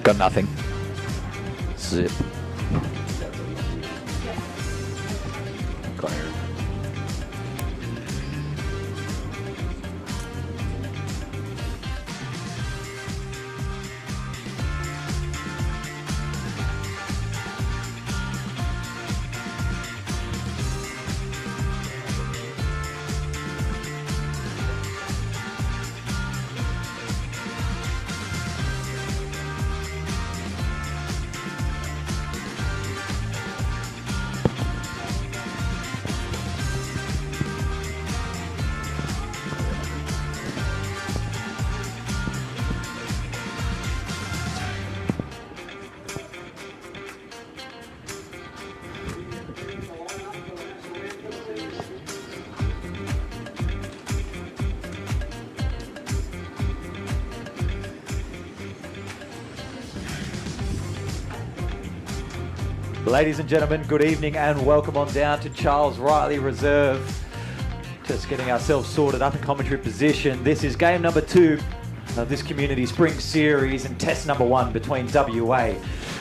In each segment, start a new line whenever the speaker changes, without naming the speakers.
Got nothing. Zip. Got it. Ladies and gentlemen, good evening and welcome on down to Charles Riley Reserve. Just getting ourselves sorted up in commentary position. This is game number 2 of this Community Spring Series and test number 1 between WA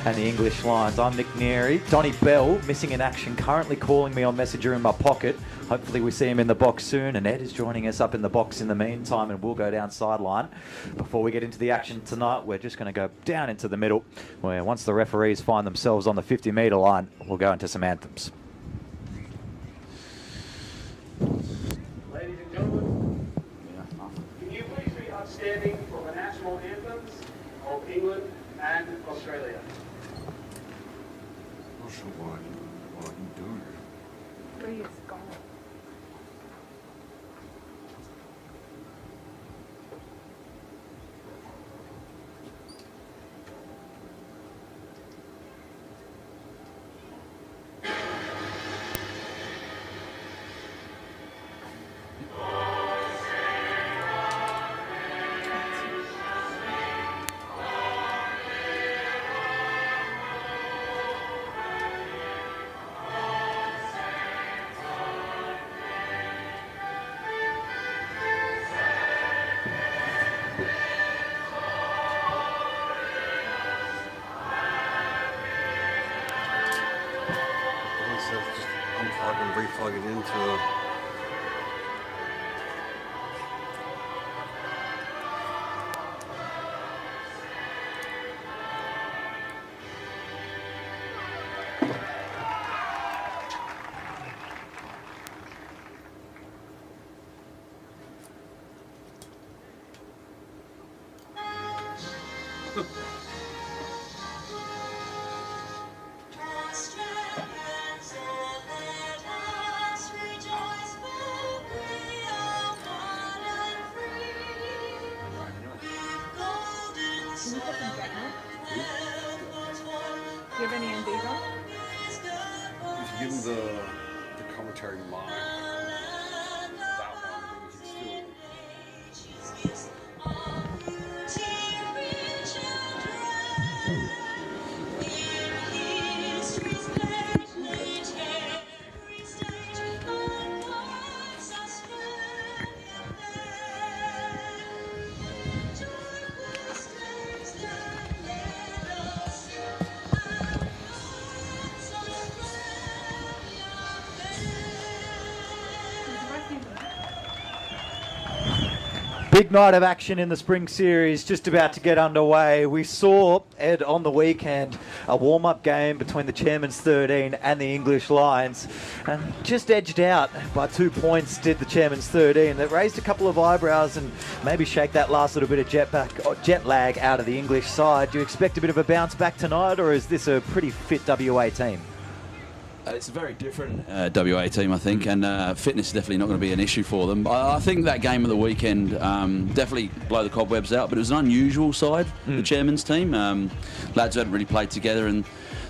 and the English Lions. I'm Nick Neary. Donnie Bell, missing in action, currently calling me on Messenger in my pocket. Hopefully we see him in the box soon, and Ed is joining us up in the box in the meantime, and we'll go down sideline. Before we get into the action tonight, we're just going to go down into the middle, where once the referees find themselves on the 50-metre line, we'll go into some anthems.
Ladies and gentlemen, can you please be outstanding for the national anthems of England and Australia?
Not sure why you do it.
Where is gone?
Just unplug and replug it into
Do you have any MDs on?
if you give them the commentary line, that one, then you can still.
Big night of action in the Spring Series, just about to get underway. We saw, Ed, on the weekend, a warm-up game between the Chairman's 13 and the English Lions, and just edged out by 2 points did the Chairman's 13. That raised a couple of eyebrows and maybe shake that last little bit of jet lag out of the English side. Do you expect a bit of a bounce back tonight, or is this a pretty fit WA team?
It's a very different WA team, I think, and fitness is definitely not going to be an issue for them. I think that game of the weekend definitely blow the cobwebs out, but it was an unusual side, the Chairman's team. Lads who hadn't really played together, and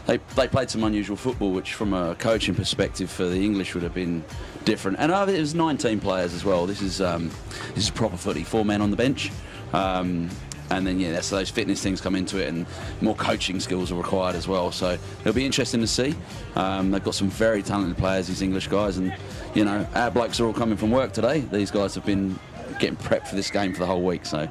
they played some unusual football, which from a coaching perspective for the English would have been different. And it was 19 players as well. This is proper footy, 4 men on the bench. And then, yeah, so those fitness things come into it, and more coaching skills are required as well. So it'll be interesting to see. They've got some very talented players, these English guys, and, you know, our blokes are all coming from work today. These guys have been getting prepped for this game for the whole week, so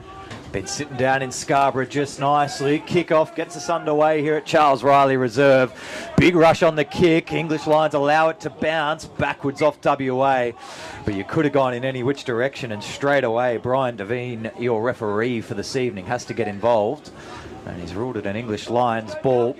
Been sitting down in Scarborough just nicely. Kickoff gets us underway here at Charles Riley Reserve. Big rush on the kick. English Lions allow it to bounce backwards off WA. But you could have gone in any which direction, and straight away Brian Devine, your referee for this evening, has to get involved. And he's ruled it an English Lions ball.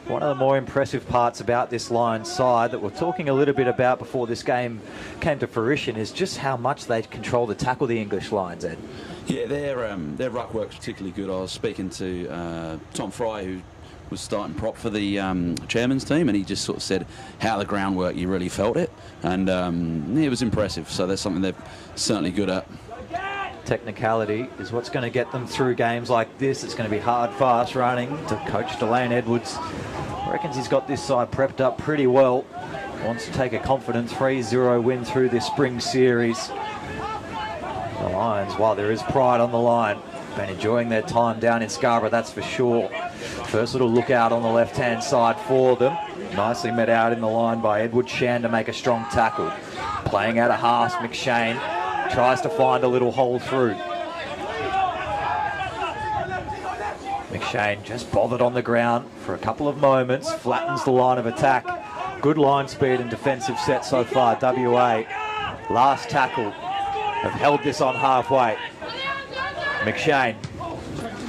One of the more impressive parts about this Lions side that we're talking a little bit about before this game came to fruition is just how much they control the tackle, the English Lions, Ed.
Yeah, their ruck work's particularly good. I was speaking to Tom Fry, who was starting prop for the chairman's team, and he just sort of said how the groundwork, you really felt it, and it was impressive. So that's something they're certainly good at.
Technicality is what's going to get them through games like this. It's going to be hard, fast running. To Coach Delane Edwards reckons he's got this side prepped up pretty well. Wants to take a confident 3-0 win through this spring series. The Lions, while there is pride on the line, been enjoying their time down in Scarborough, that's for sure. First little look out on the left-hand side for them. Nicely met out in the line by Edward Shan to make a strong tackle. Playing out of Haas, McShane tries to find a little hole through. McShane just bothered on the ground for a couple of moments, flattens the line of attack. Good line speed and defensive set so far, WA. Last tackle, have held this on halfway. McShane,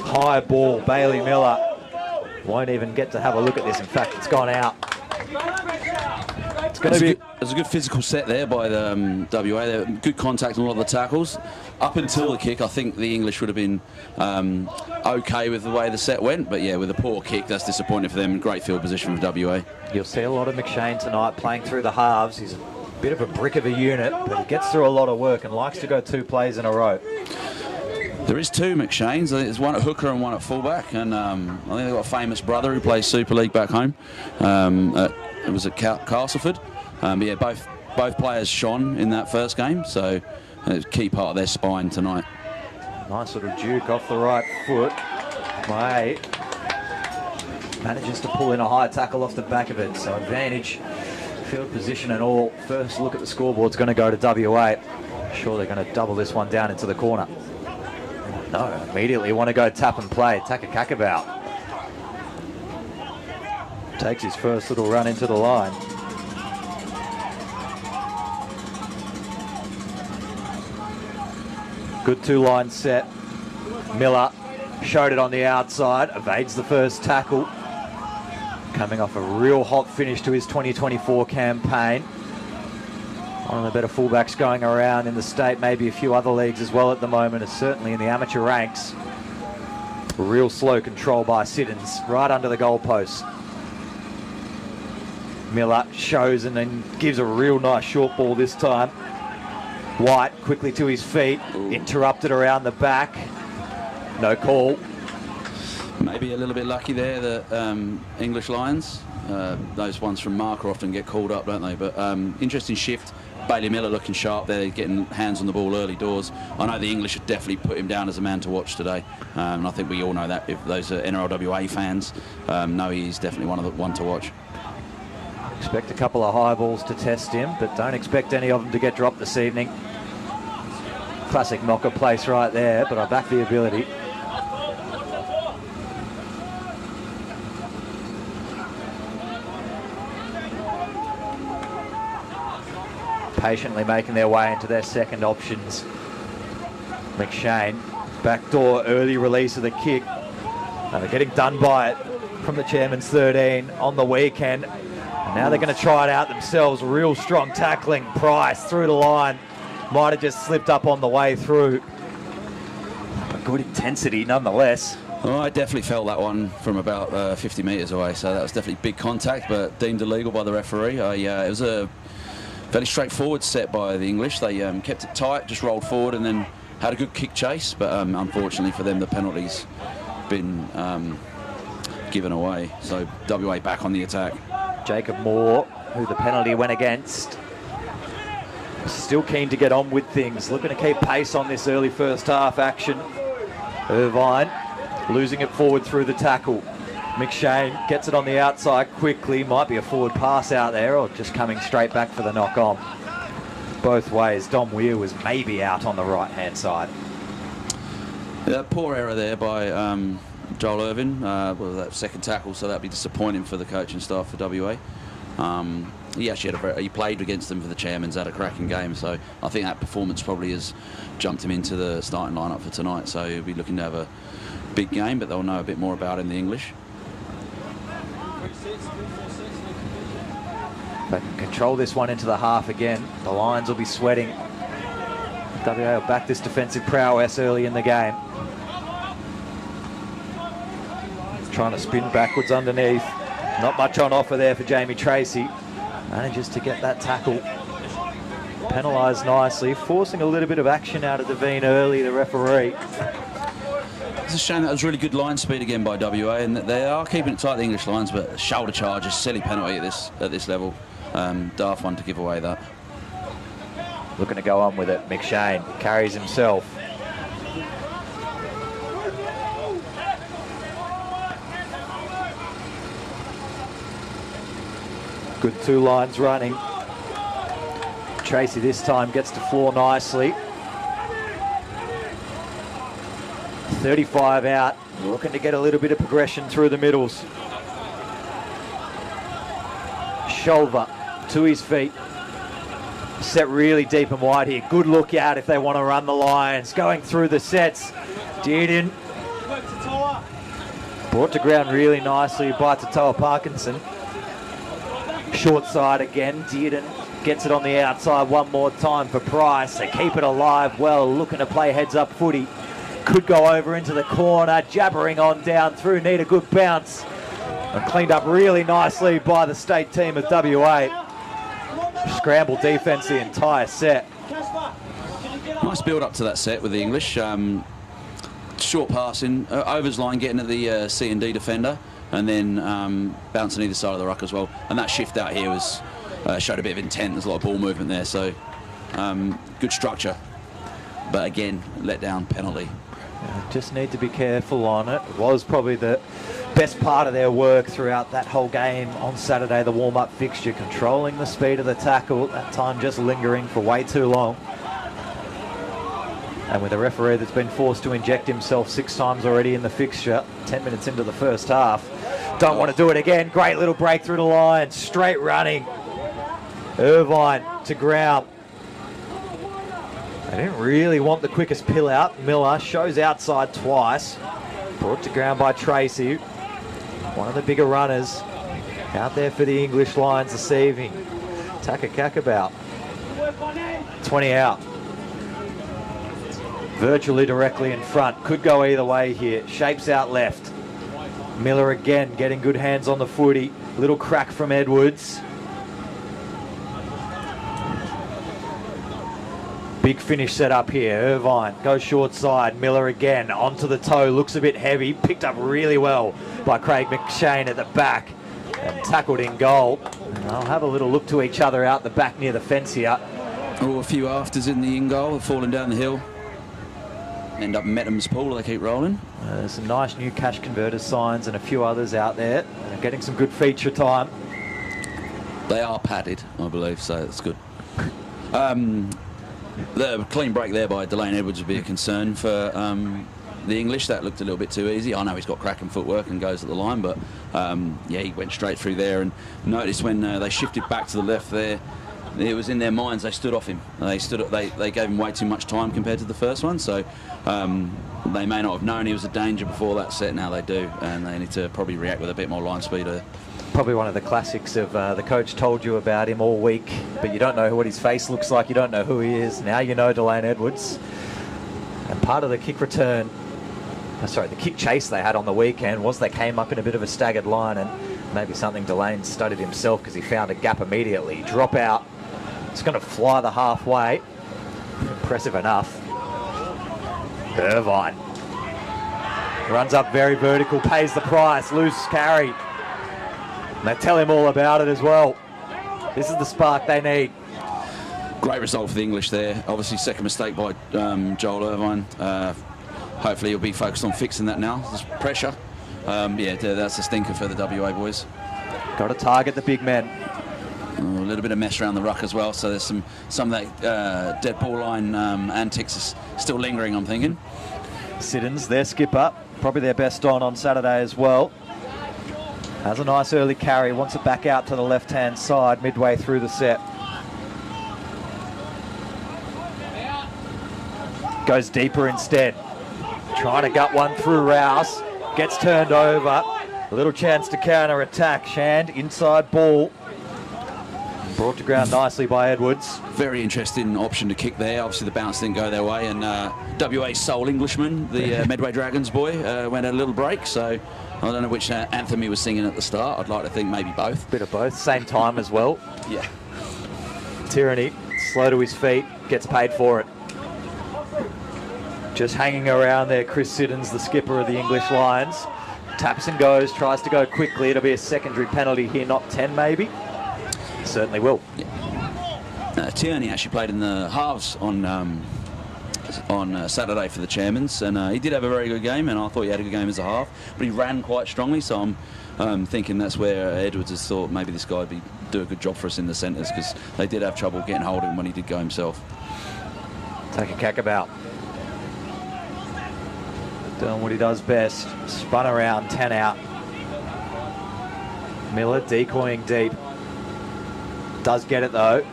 high ball, Bailey Miller. Won't even get to have a look at this. In fact, it's gone out. It's going to be...
There's a good physical set there by the WA. There, good contact on a lot of the tackles. Up until the kick, I think the English would have been okay with the way the set went. But yeah, with a poor kick, that's disappointing for them. Great field position for WA.
You'll see a lot of McShane tonight playing through the halves. He's a bit of a brick of a unit, but he gets through a lot of work and likes to go 2 plays in a row.
There is 2 McShanes. There's one at hooker and one at fullback. And I think they've got a famous brother who plays Super League back home. It was at Castleford. But yeah, both players shone in that first game, so it's a key part of their spine tonight.
Nice little juke off the right foot. May manages to pull in a high tackle off the back of it, so advantage, field position and all. First look at the scoreboard's going to go to WA. Sure, they're going to double this one down into the corner. No, immediately want to go tap and play. Taka Kakabau takes his first little run into the line. Good 2-line set. Miller showed it on the outside, evades the first tackle. Coming off a real hot finish to his 2024 campaign. One of the better fullbacks going around in the state, maybe a few other leagues as well at the moment, and certainly in the amateur ranks. Real slow control by Siddons, right under the goalpost. Miller shows and then gives a real nice short ball this time. White quickly to his feet, interrupted around the back. No call.
Maybe a little bit lucky there, the English Lions. Those ones from marker often get called up, don't they? But interesting shift. Bailey Miller looking sharp there, getting hands on the ball early doors. I know the English have definitely put him down as a man to watch today. And I think we all know that. If those are NRLWA fans, know he's definitely one to watch.
Expect a couple of high balls to test him, but don't expect any of them to get dropped this evening. Classic knocker place right there, but I back the ability. Patiently making their way into their second options. McShane, backdoor early release of the kick. And they're getting done by it from the chairman's 13 on the weekend. And now they're going to try it out themselves. Real strong tackling. Price through the line. Might have just slipped up on the way through. But good intensity nonetheless.
Oh, I definitely felt that one from about 50 metres away. So that was definitely big contact, but deemed illegal by the referee. It was a fairly straightforward set by the English. They kept it tight, just rolled forward and then had a good kick chase. But unfortunately for them, the penalty's been given away. So WA back on the attack.
Jacob Moore, who the penalty went against, still keen to get on with things. Looking to keep pace on this early first half action. Irvine losing it forward through the tackle. McShane gets it on the outside quickly. Might be a forward pass out there or just coming straight back for the knock on. Both ways. Dom Weir was maybe out on the right-hand side.
Poor error there by Joel Irvin, well, that second tackle, so that'd be disappointing for the coaching staff for WA. He actually he played against them for the Chairman's, had a cracking game, so I think that performance probably has jumped him into the starting lineup for tonight. So he'll be looking to have a big game, but they'll know a bit more about him in the English.
They can control this one into the half again. The Lions will be sweating. WA will back this defensive prowess early in the game. Trying to spin backwards underneath. Not much on offer there for Jamie Tracy. Manages to get that tackle. Penalised nicely, forcing a little bit of action out of Devine early, the referee.
It's a shame that was really good line speed again by WA, and that they are keeping it tight, the English Lions, but shoulder charge, a silly penalty at this level. Daft one to give away that.
Looking to go on with it. McShane carries himself. Good two lines running. Tracy this time gets to floor nicely. 35 out, looking to get a little bit of progression through the middles. Shulver to his feet. Set really deep and wide here. Good look out if they want to run the Lions. Going through the sets. Dearden. Brought to ground really nicely by Tatoa Parkinson. Short side again. Dearden gets it on the outside one more time for Price. They keep it alive well, looking to play heads up footy. Could go over into the corner, jabbering on down through, need a good bounce. And cleaned up really nicely by the state team of WA. Scramble defence the entire set.
Nice build up to that set with the English. Short passing, overs line getting at the C&D defender, and then bouncing either side of the ruck as well. And that shift out here was showed a bit of intent. There's a lot of ball movement there, so good structure. But again, let down penalty.
Just need to be careful on it. It was probably the best part of their work throughout that whole game on Saturday, the warm-up fixture, controlling the speed of the tackle, that time just lingering for way too long. And with a referee that's been forced to inject himself 6 times already in the fixture, 10 minutes into the first half, don't want to do it again. Great little break through the line, straight running. Irvine to ground. They didn't really want the quickest pill out. Miller shows outside twice. Brought to ground by Tracy. One of the bigger runners out there for the English Lions this evening. Taka Kakabout. 20 out. Virtually directly in front. Could go either way here. Shapes out left. Miller again getting good hands on the footy. Little crack from Edwards. Big finish set up here. Irvine goes short side. Miller again onto the toe. Looks a bit heavy. Picked up really well by Craig McShane at the back and tackled in goal. And they'll have a little look to each other out the back near the fence here.
Oh, a few afters in the in goal, falling down the hill. End up Metham's pool. They keep rolling.
There's some nice new cash converter signs and a few others out there. They're getting some good feature time.
They are padded, I believe, so that's good. The clean break there by Delane Edwards would be a concern for the English. That looked a little bit too easy. I know he's got cracking footwork and goes at the line, but yeah, he went straight through there. And notice when they shifted back to the left there, it was in their minds they stood off him. They gave him way too much time compared to the first one. So they may not have known he was a danger before that set. Now they do, and they need to probably react with a bit more line speed.
Probably one of the classics of the coach told you about him all week, but you don't know what his face looks like, you don't know who he is. Now you know Delane Edwards. And part of the kick return, the kick chase they had on the weekend was they came up in a bit of a staggered line, and maybe something Delane studied himself because he found a gap immediately. Drop out. It's going to fly the halfway. Impressive enough. Irvine runs up very vertical, pays the price, loose carry. And they tell him all about it as well. This is the spark they need.
Great result for the English there. Obviously, second mistake by Joel Irvine. Hopefully, he'll be focused on fixing that now. There's pressure. Yeah, that's a stinker for the WA boys.
Got to target the big men.
A little bit of mess around the ruck as well, so there's some of that dead ball line antics is still lingering, I'm thinking.
Siddons, their skipper, probably their best on Saturday as well. Has a nice early carry, wants it back out to the left-hand side midway through the set. Goes deeper instead. Trying to gut one through Rouse. Gets turned over. A little chance to counter-attack. Shand, inside ball. Brought to ground nicely by Edwards.
Very interesting option to kick there. Obviously, the bounce didn't go their way, and WA's sole Englishman, the Medway Dragons boy, went a little break. So I don't know which anthem he was singing at the start. I'd like to think maybe both.
Bit of both. Same time as well.
Yeah.
Tyranny, slow to his feet, gets paid for it. Just hanging around there, Chris Siddons, the skipper of the English Lions. Taps and goes, tries to go quickly. It'll be a secondary penalty here, not 10 maybe. Certainly will.
Yeah. Tierney actually played in the halves on Saturday for the Chairmans, and he did have a very good game, and I thought he had a good game as a half, but he ran quite strongly, so I'm thinking that's where Edwards has thought maybe this guy would do a good job for us in the centres, because they did have trouble getting hold of him when he did go himself.
Take a cack about. Doing what he does best. Spun around, 10 out. Miller decoying deep. Does get it though.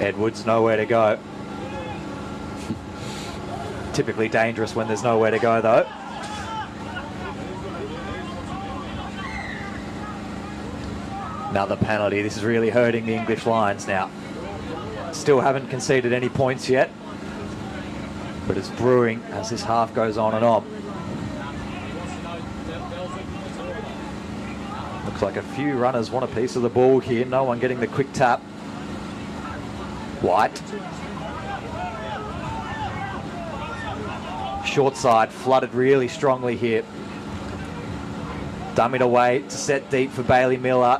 Edwards nowhere to go. Typically dangerous when there's nowhere to go though. Another penalty. This is really hurting the English Lions now. Still haven't conceded any points yet, but it's brewing as this half goes on and on. Looks like a few runners want a piece of the ball here. No one getting the quick tap. White. Short side flooded really strongly here. Dummied away to set deep for Bailey Miller.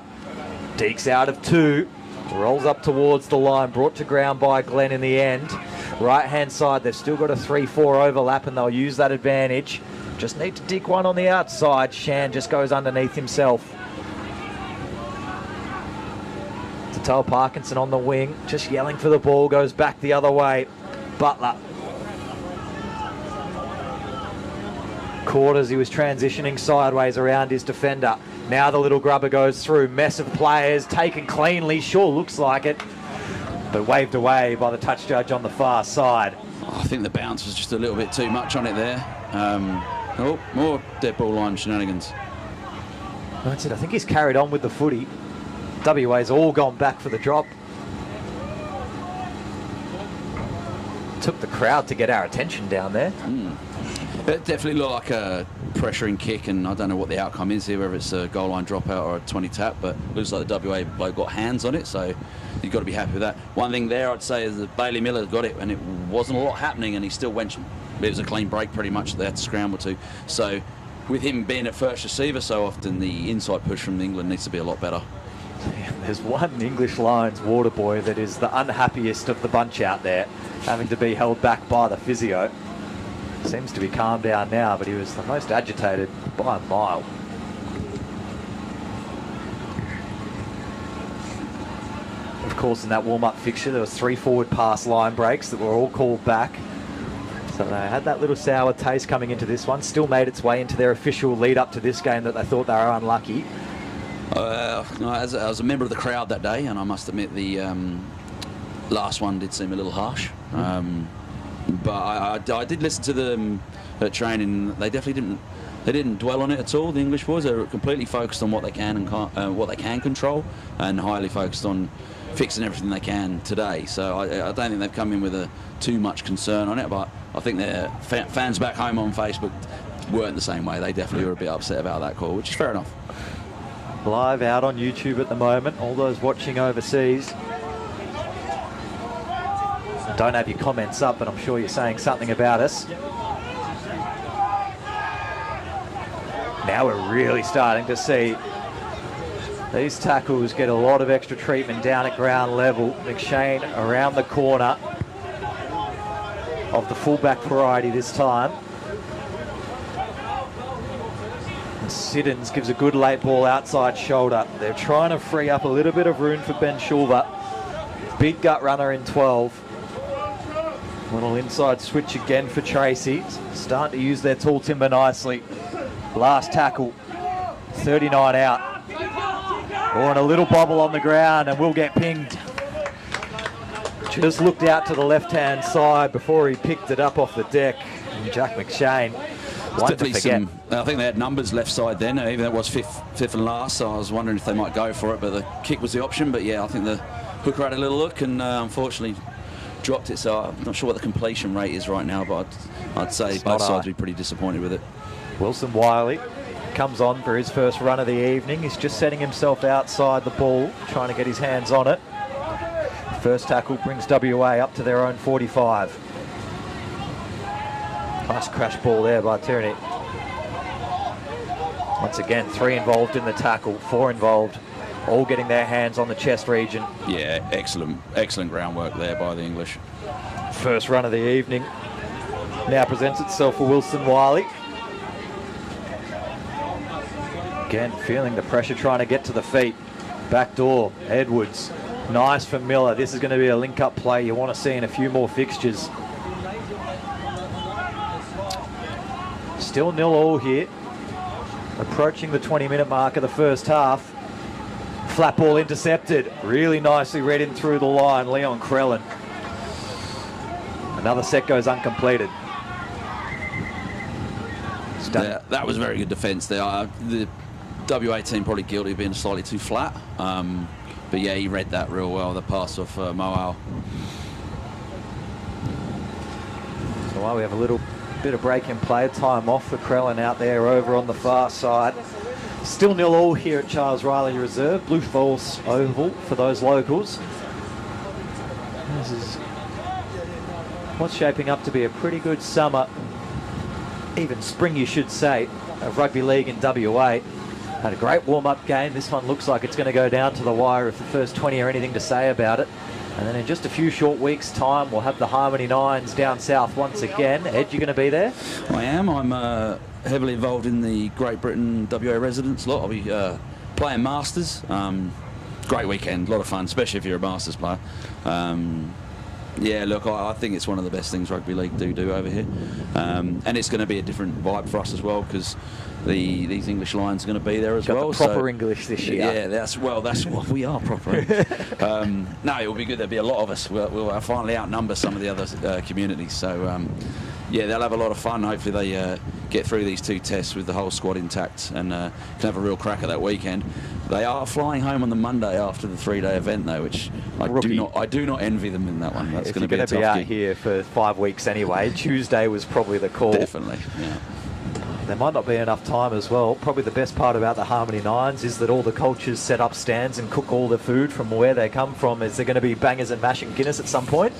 Dekes out of two. Rolls up towards the line. Brought to ground by Glenn in the end. Right hand side, they've still got a 3-4 overlap and they'll use that advantage. Just need to dig one on the outside. Shand just goes underneath himself. Tatal Parkinson on the wing, just yelling for the ball, goes back the other way. Butler. Caught as he was transitioning sideways around his defender. Now the little grubber goes through. Mess of players, taken cleanly, sure looks like it, but waved away by the touch judge on the far side.
I think the bounce was just a little bit too much on it there. Oh, more dead ball line shenanigans.
That's it, I think he's carried on with the footy. WA's all gone back for the drop. Took the crowd to get our attention down there.
It definitely looked like a pressuring kick, and I don't know what the outcome is here, whether it's a goal line dropout or a 20 tap, but it looks like the WA bloke got hands on it, so you've got to be happy with that. One thing there I'd say is that Bailey Miller got it, and it wasn't a lot happening, and he still went. It was a clean break pretty much. They had to scramble to. So with him being at first receiver so often, the inside push from England needs to be a lot better.
There's one English Lions water boy that is the unhappiest of the bunch out there, having to be held back by the physio. Seems to be calmed down now, but he was the most agitated by a mile. Of course, in that warm-up fixture, there was 3 forward pass line breaks that were all called back. So they had that little sour taste coming into this one. Still made its way into their official lead-up to this game that they thought they were unlucky.
As I was a member of the crowd that day, and I must admit the last one did seem a little harsh. But I did listen to them at training. They definitely didn't dwell on it at all. The English boys are completely focused on what they can and can't, what they can control, and highly focused on fixing everything they can today. So I don't think they've come in with too much concern on it. But I think their fans back home on Facebook weren't the same way. They definitely were a bit upset about that call, which is fair enough.
Live out on YouTube at the moment. All those watching overseas, don't have your comments up, but I'm sure you're saying something about us. Now we're really starting to see these tackles get a lot of extra treatment down at ground level. McShane around the corner of the fullback variety this time. And Siddons gives a good late ball outside shoulder. They're trying to free up a little bit of room for Ben Shulver. Big gut runner in 12. Little inside switch again for Tracy. Starting to use their tall timber nicely. Last tackle, 39 out. Oh, and a little bobble on the ground and will get pinged. Just looked out to the left-hand side before he picked it up off the deck. And Jack McShane, one to forget.
I think they had numbers left side then, even though it was fifth and last, so I was wondering if they might go for it, but the kick was the option. But yeah, I think the hooker had a little look and unfortunately dropped it, so I'm not sure what the completion rate is right now, but I'd say both sides would be pretty disappointed with it.
Wilson Wiley comes on for his first run of the evening. He's just setting himself outside the ball, trying to get his hands on it. First tackle brings WA up to their own 45. Nice crash ball there by Tierney. Once again, 3 involved in the tackle, 4 involved, all getting their hands on the chest region.
Yeah, excellent groundwork there by the English.
First run of the evening now presents itself for Wilson Wiley. Again, feeling the pressure, trying to get to the feet. Back door, Edwards. Nice for Miller. This is going to be a link-up play you want to see in a few more fixtures. Still 0-0 here. Approaching the 20-minute mark of the first half. Flat ball intercepted. Really nicely read in through the line, Leon Krellin. Another set goes uncompleted.
Yeah, that was very good defence there. The WA team probably guilty of being slightly too flat. But yeah, he read that real well, the pass off Moal.
So while we have a little bit of break in play, time off for Krellin out there over on the far side. Still 0-0 here at Charles Riley Reserve. Blue Falls Oval for those locals. This is what's shaping up to be a pretty good summer, even spring you should say, of rugby league in WA. Had a great warm-up game. This one looks like it's going to go down to the wire if the first 20 are anything to say about it. And then in just a few short weeks' time, we'll have the Harmony Nines down south once again. Ed, you going to be there?
I am. I'm heavily involved in the Great Britain WA residents lot. I'll be playing Masters. Great weekend, a lot of fun, especially if you're a Masters player. Yeah, look, I think it's one of the best things rugby league do over here. And it's going to be a different vibe for us as well, because these English Lions are going to be there as well.
The proper English this year.
Yeah, that's what we are, proper English. No, it will be good. There'll be a lot of us. We'll finally outnumber some of the other communities. So, yeah, they'll have a lot of fun. Hopefully they get through these 2 tests with the whole squad intact and can have a real crack at that weekend. They are flying home on the Monday after the 3-day event, though, which I do not envy them in that one. That's going to be a tough
out
gig.
here for 5 weeks anyway. Tuesday was probably the call.
Definitely, yeah.
There might not be enough time as well. Probably the best part about the Harmony Nines is that all the cultures set up stands and cook all the food from where they come from. Is there going to be bangers and mash and Guinness at some point?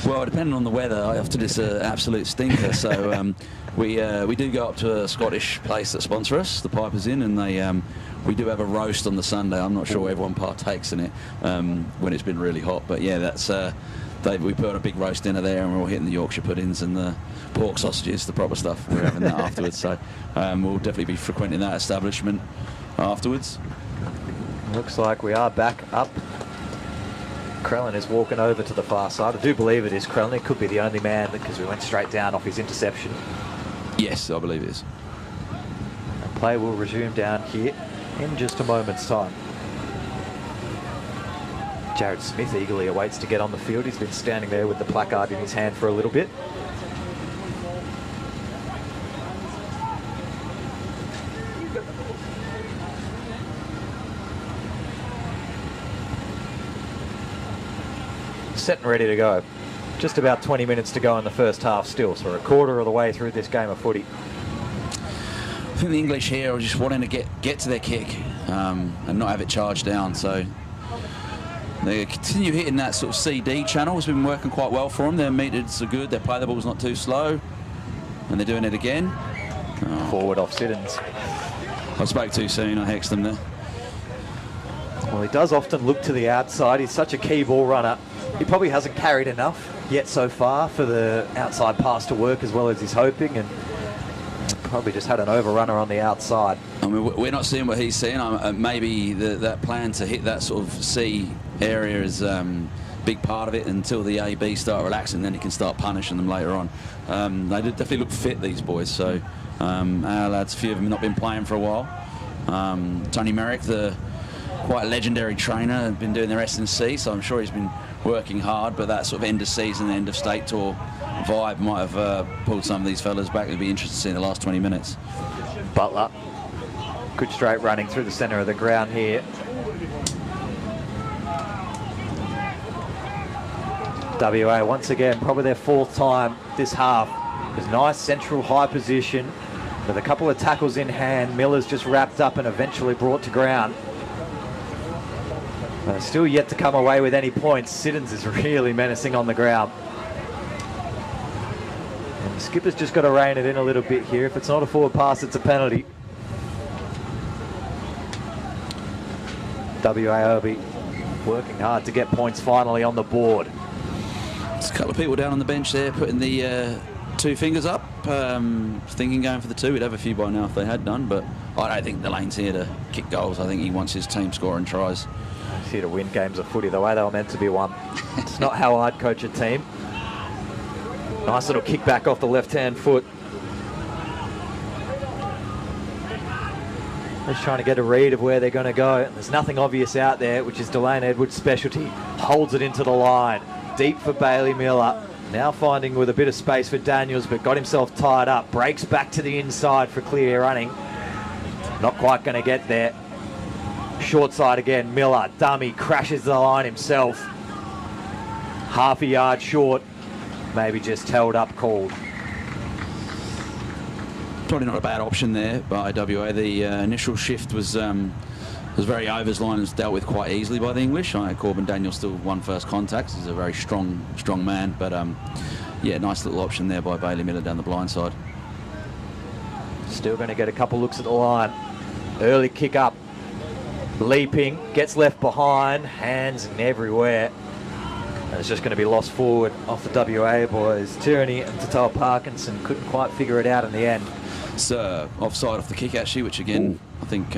Well, depending on the weather, after this absolute stinker. So we do go up to a Scottish place that sponsor us, the Pipers Inn, and we do have a roast on the Sunday. I'm not sure everyone partakes in it when it's been really hot, but yeah, that's we put on a big roast dinner there, and we're all hitting the Yorkshire puddings and the pork sausages, the proper stuff. We're having that afterwards, so we'll definitely be frequenting that establishment afterwards.
Looks like we are back up. Krellin is walking over to the far side. I do believe it is Krellin. It could be the only man, because we went straight down off his interception.
Yes, I believe it is.
And play will resume down here in just a moment's time. Jared Smith eagerly awaits to get on the field. He's been standing there with the placard in his hand for a little bit. Set and ready to go. Just about 20 minutes to go in the first half still, so we're a quarter of the way through this game of footy.
I think the English here are just wanting to get to their kick and not have it charged down, so they continue hitting that sort of CD channel. It's been working quite well for them. Their meters are good, their play the ball's not too slow, and they're doing it again.
Forward off Siddons.
I spoke too soon, I hexed them there.
Well, he does often look to the outside. He's such a key ball runner. He probably hasn't carried enough yet so far for the outside pass to work as well as he's hoping, and probably just had an overrunner on the outside.
I mean, we're not seeing what he's seeing. Maybe that plan to hit that sort of C area is big part of it until the AB start relaxing, then he can start punishing them later on. They definitely look fit, these boys. So our lads, a few of them have not been playing for a while. Tony Merrick, the quite legendary trainer, have been doing their S&C, so I'm sure he's been working hard, but that sort of end of season, end of state tour vibe might have pulled some of these fellas back. It'd be interesting to see in the last 20 minutes.
Butler, good straight running through the centre of the ground here. WA once again, probably their 4th time this half. There's nice central high position with a couple of tackles in hand. Miller's just wrapped up and eventually brought to ground. Still yet to come away with any points. Siddons is really menacing on the ground. And the skipper's just got to rein it in a little bit here. If it's not a forward pass, it's a penalty. WA will be working hard to get points finally on the board.
There's a couple of people down on the bench there putting the 2 fingers up, thinking going for the 2. We'd have a few by now if they had done, but I don't think Delane's here to kick goals. I think he wants his team scoring tries.
He's here to win games of footy the way they were meant to be won. It's not how I'd coach a team. Nice little kick back off the left-hand foot. Just trying to get a read of where they're going to go. There's nothing obvious out there, which is Delane Edwards' specialty. Holds it into the line. Deep for Bailey Miller. Now finding with a bit of space for Daniels, but got himself tied up. Breaks back to the inside for clear running. Not quite going to get there. Short side again. Miller, dummy, crashes the line himself. Half a yard short. Maybe just held up called.
Probably not a bad option there by WA. The initial shift was very overs. Line was dealt with quite easily by the English. Corbin Daniels still won first contact. He's a very strong man, but yeah, nice little option there by Bailey Miller down the blind side.
Still going to get a couple looks at the line. Early kick up. Leaping, gets left behind, hands and everywhere. And it's just going to be lost forward off the WA boys. Tierney and Tatoa Parkinson couldn't quite figure it out in the end.
It's offside off the kick actually, which again, I think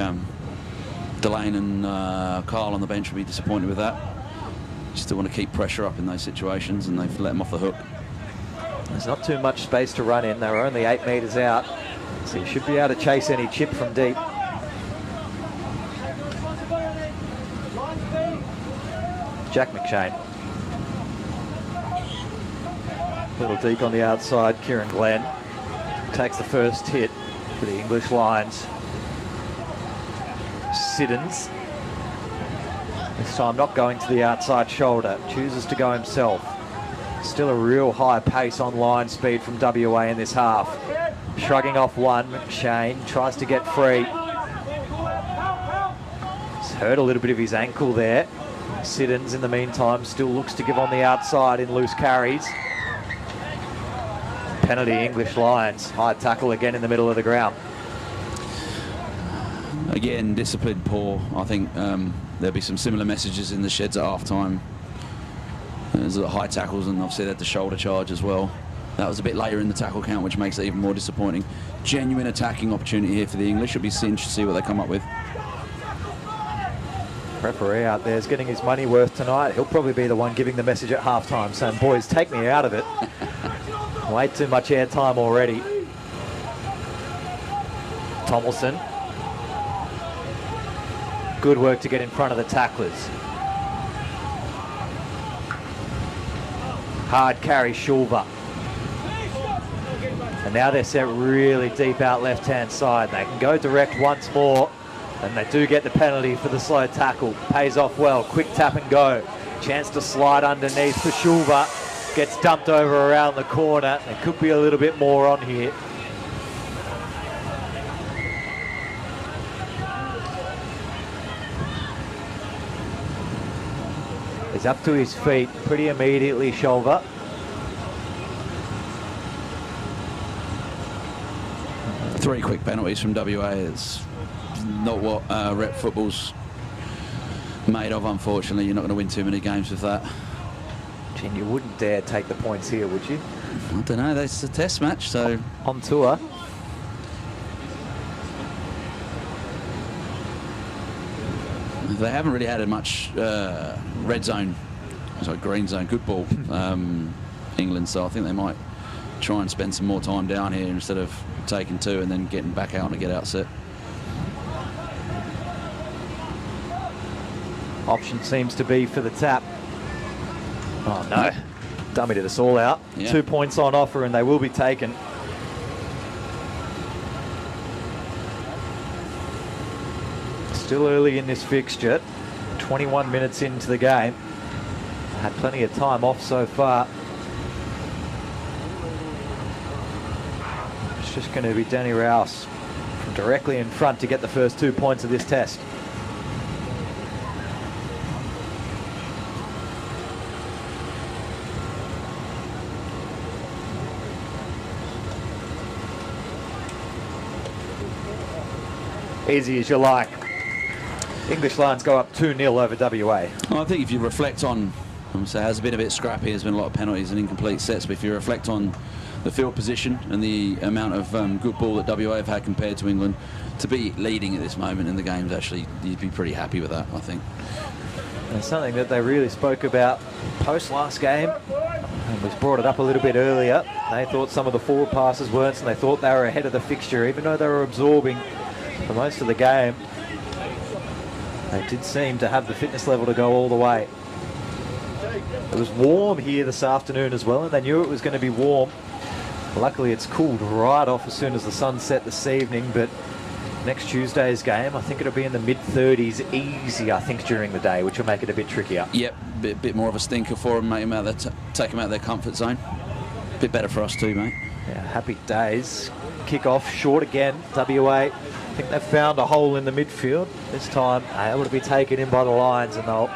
Delane and Carl on the bench will be disappointed with that. You still want to keep pressure up in those situations, and they've let them off the hook.
There's not too much space to run in. They were only 8 metres out, so you should be able to chase any chip from deep. Jack McShane. Little deep on the outside. Kieran Glenn takes the first hit for the English Lions. Siddons, this time not going to the outside shoulder, chooses to go himself. Still a real high pace on line speed from WA in this half. Shrugging off one, McShane tries to get free. He's hurt a little bit of his ankle there. Siddons in the meantime still looks to give on the outside in loose carries. Penalty English Lions. High tackle again in the middle of the ground.
Again, discipline poor. I think there'll be some similar messages in the sheds at half time. There's high tackles and obviously they had the shoulder charge as well. That was a bit later in the tackle count, which makes it even more disappointing. Genuine attacking opportunity here for the English. It'll be interesting to see what they come up with.
Referee out there is getting his money worth tonight. He'll probably be the one giving the message at halftime saying, boys, take me out of it. Way too much airtime already. Tomlinson. Good work to get in front of the tacklers. Hard carry, Shulver. And now they're set really deep out left-hand side. They can go direct once more. And they do get the penalty for the slow tackle. Pays off well. Quick tap and go. Chance to slide underneath for Shulver. Gets dumped over around the corner. There could be a little bit more on here. He's up to his feet pretty immediately, Shulver.
Three quick penalties from WA. It's not what rep football's made of, unfortunately. You're not going to win too many games with that.
Gee, you wouldn't dare take the points here, would you?
I don't know. That's a test match, so...
On tour.
They haven't really had much red zone green zone, good ball, England. So I think they might try and spend some more time down here instead of taking 2 and then getting back out on a get-out set.
Option seems to be for the tap. Oh no, dummy did us all out.
Yeah.
2 points on offer and they will be taken. Still early in this fixture, 21 minutes into the game. Had plenty of time off so far. It's just going to be Danny Rouse from directly in front to get the first 2 points of this test. Easy as you like. English Lions go up 2-0 over WA.
Well, I think if you reflect on, so it has been a bit scrappy, there's been a lot of penalties and incomplete sets, but if you reflect on the field position and the amount of good ball that WA have had compared to England, to be leading at this moment in the games, actually, you'd be pretty happy with that, I think.
And something that they really spoke about post last game, and was brought it up a little bit earlier. They thought some of the forward passes weren't, and they thought they were ahead of the fixture, even though they were absorbing for most of the game. They did seem to have the fitness level to go all the way. It was warm here this afternoon as well, and they knew it was going to be warm. Luckily, it's cooled right off as soon as the sun set this evening, but next Tuesday's game, I think it'll be in the mid-30s easy, I think, during the day, which will make it a bit trickier.
Yep, bit more of a stinker for them, make them out take them out of their comfort zone. Bit better for us too, mate.
Yeah, happy days. Kick off short again, WA. I think they've found a hole in the midfield. This time, able to be taken in by the Lions, and they'll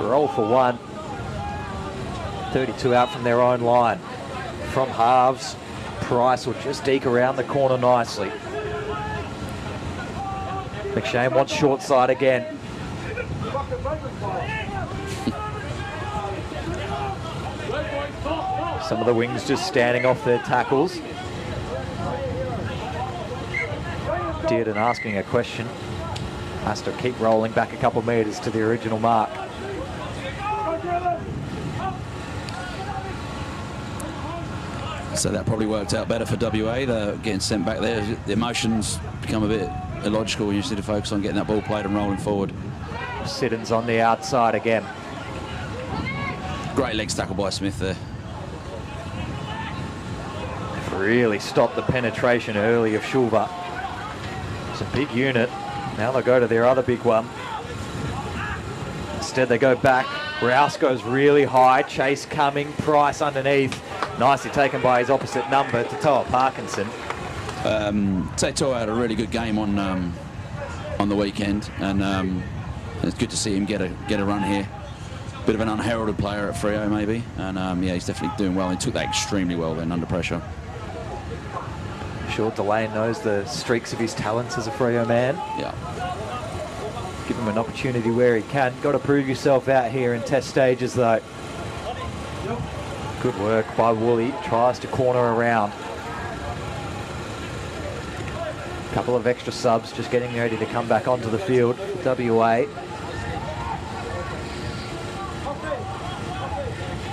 roll for 1. 32 out from their own line. From halves, Price will just deke around the corner nicely. McShane wants short side again. Some of the wings just standing off their tackles. Dearden asking a question. Has to keep rolling back a couple of metres to the original mark.
So that probably worked out better for WA. They're getting sent back there. The emotions become a bit illogical when you need to focus on getting that ball played and rolling forward.
Siddons on the outside again.
Great legs tackle by Smith there.
Really stopped the penetration early of Shulver. It's a big unit. Now they'll go to their other big one. Instead they go back. Rouse goes really high. Chase coming. Price underneath. Nicely taken by his opposite number, Totoa Parkinson.
Totoa had a really good game on the weekend, and it's good to see him get a run here. Bit of an unheralded player at Freo maybe, and yeah, he's definitely doing well. He took that extremely well then under pressure.
Sure, Delane knows the streaks of his talents as a Freo man.
Yeah.
Give him an opportunity where he can. Got to prove yourself out here in test stages though. Good work by Woolley. Tries to corner around. Couple of extra subs just getting ready to come back onto the field for WA.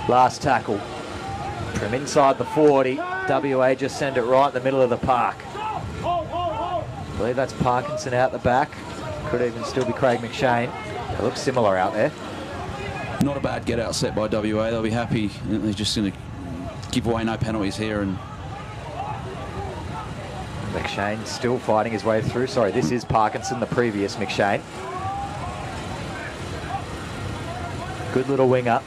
Last tackle. From inside the 40. WA just send it right in the middle of the park. I believe that's Parkinson out the back. Could even still be Craig McShane. They look similar out there.
Not a bad get out set by WA. They'll be happy. They're just going to give away no penalties here. And
McShane still fighting his way through. Sorry, this is Parkinson, the previous McShane. Good little winger.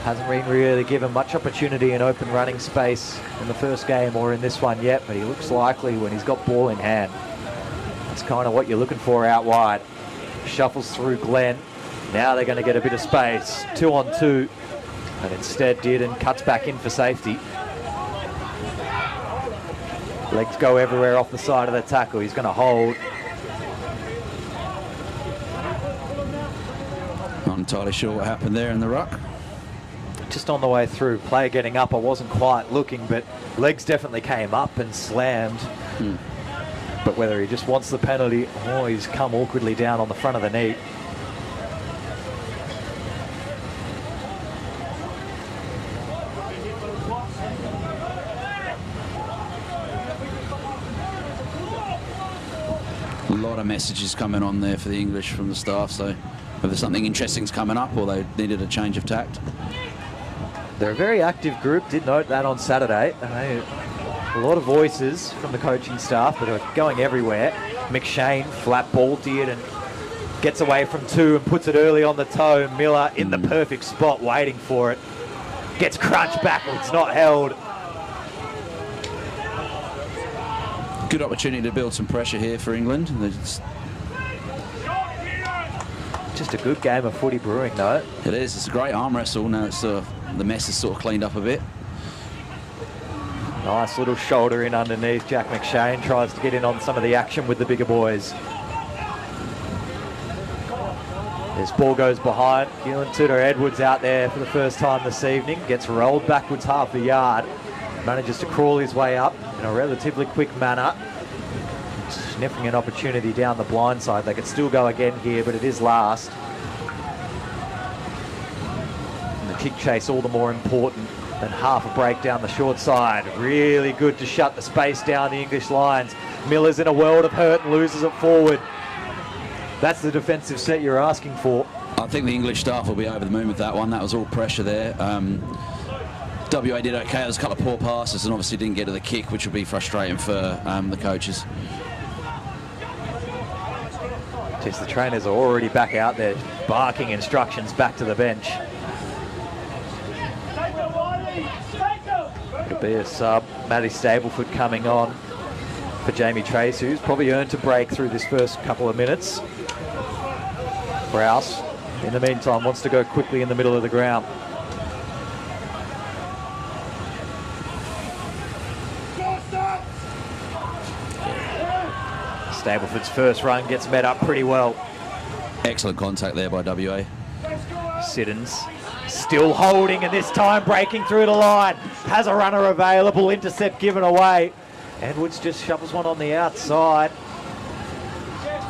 Hasn't been really given much opportunity in open running space in the first game or in this one yet, but he looks likely when he's got ball in hand. That's kind of what you're looking for out wide. Shuffles through Glenn. Now they're going to get a bit of space. 2 on 2. And instead Dearden cuts back in for safety. Legs go everywhere off the side of the tackle. He's going to hold.
not entirely sure what happened there in the ruck.
Just on the way through, player getting up, I wasn't quite looking, but legs definitely came up and slammed. But whether he just wants the penalty or he's come awkwardly down on the front of the knee.
A lot of messages coming on there for the English from the staff, so whether something interesting's coming up or they needed a change of tact.
They're a very active group, did note that on Saturday. A lot of voices from the coaching staff that are going everywhere. McShane, flat balled it and gets away from two and puts it early on the toe. Miller in the perfect spot waiting for it. Gets crunched backwards, not held.
Good opportunity to build some pressure here for England.
Just a good game of footy brewing, though.
It is. It's a great arm wrestle. Now it's the mess is sort of cleaned up a bit.
Nice little shoulder in underneath. Jack McShane tries to get in on some of the action with the bigger boys. This ball goes behind. Keelan Tudor-Edwards out there for the first time this evening. Gets rolled backwards half a yard. Manages to crawl his way up in a relatively quick manner. Sniffing an opportunity down the blind side. They could still go again here, but it is last. And the kick chase all the more important than half a break down the short side. Really good to shut the space down the English lines. Miller's in a world of hurt and loses it forward. That's the defensive set you're asking for.
I think the English staff will be over the moon with that one. That was all pressure there. WA did okay. There was a couple of poor passes and obviously didn't get to the kick, which would be frustrating for the coaches.
Just the trainers are already back out there barking instructions back to the bench. It'll be a sub. Matty Stableford coming on for Jamie Trace, who's probably earned a break through this first couple of minutes. Browse, in the meantime, wants to go quickly in the middle of the ground. Stableford's first run gets met up pretty well.
Excellent contact there by WA.
Siddons still holding, and this time breaking through the line. Has a runner available, intercept given away. Edwards just shovels one on the outside.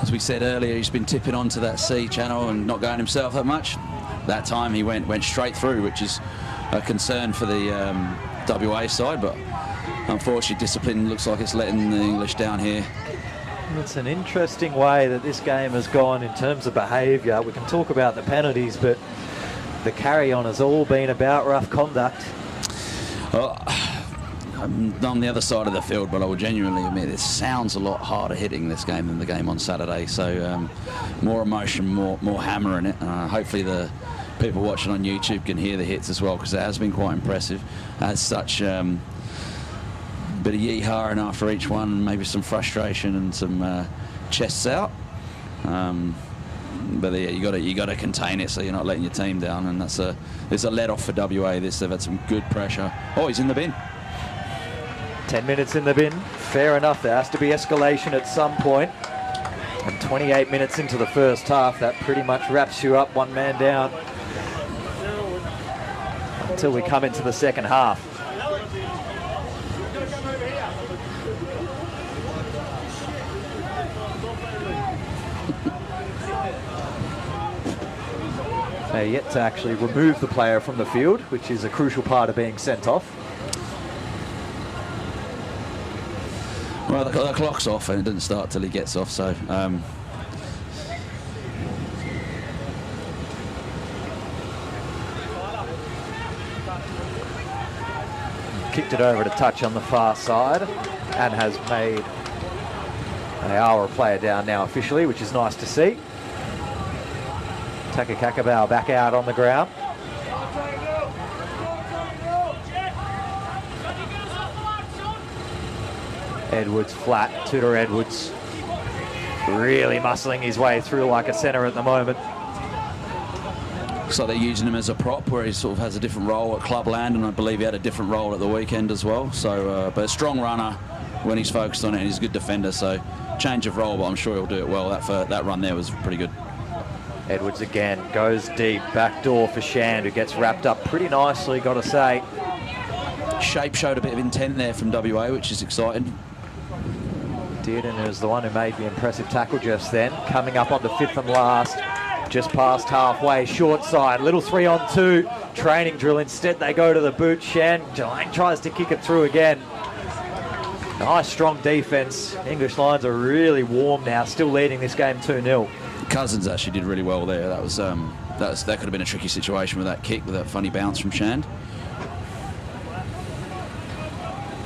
As we said earlier, he's been tipping onto that C channel and not going himself that much. That time he went straight through, which is a concern for the WA side, but unfortunately discipline looks like it's letting the English down here.
It's an interesting way that this game has gone in terms of behaviour. We can talk about the penalties, but the carry-on has all been about rough conduct.
Well, I'm on the other side of the field, but I will genuinely admit it sounds a lot harder hitting this game than the game on Saturday. So more emotion, more hammer in it. Hopefully the people watching on YouTube can hear the hits as well, because it has been quite impressive. As such, bit of yee-hawing after each one, maybe some frustration and some chests out. But yeah, you got to contain it so you're not letting your team down, and there's a let off for WA. They've had some good pressure. Oh, he's in the bin.
10 minutes in the bin, fair enough. There has to be escalation at some point. And 28 minutes into the first half, that pretty much wraps you up, one man down, until we come into the second half. They're yet to actually remove the player from the field, which is a crucial part of being sent off.
Well, the clock's off and it doesn't start till he gets off, so
kicked it over to touch on the far side and has made an hour player down now officially, which is nice to see. Taka Kakabau back out on the ground. Edwards flat, Tudor-Edwards really muscling his way through like a centre at the moment.
looks like they're using him as a prop, where he sort of has a different role at Clubland, and I believe he had a different role at the weekend as well. So, but a strong runner when he's focused on it, and he's a good defender, so change of role, but I'm sure he'll do it well. That run there was pretty good.
Edwards again goes deep, back door for Shand, who gets wrapped up pretty nicely, got to say.
Shape showed a bit of intent there from WA, which is exciting.
Did, and it was the one who made the impressive tackle just then. Coming up on the fifth and last, just past halfway, short side, little 3-on-2 training drill. Instead, they go to the boot. Shand tries to kick it through again. Nice, strong defence. English Lions are really warm now, still leading this game 2-0.
Cousins actually did really well there. That could have been a tricky situation with that kick, with that funny bounce from Shand.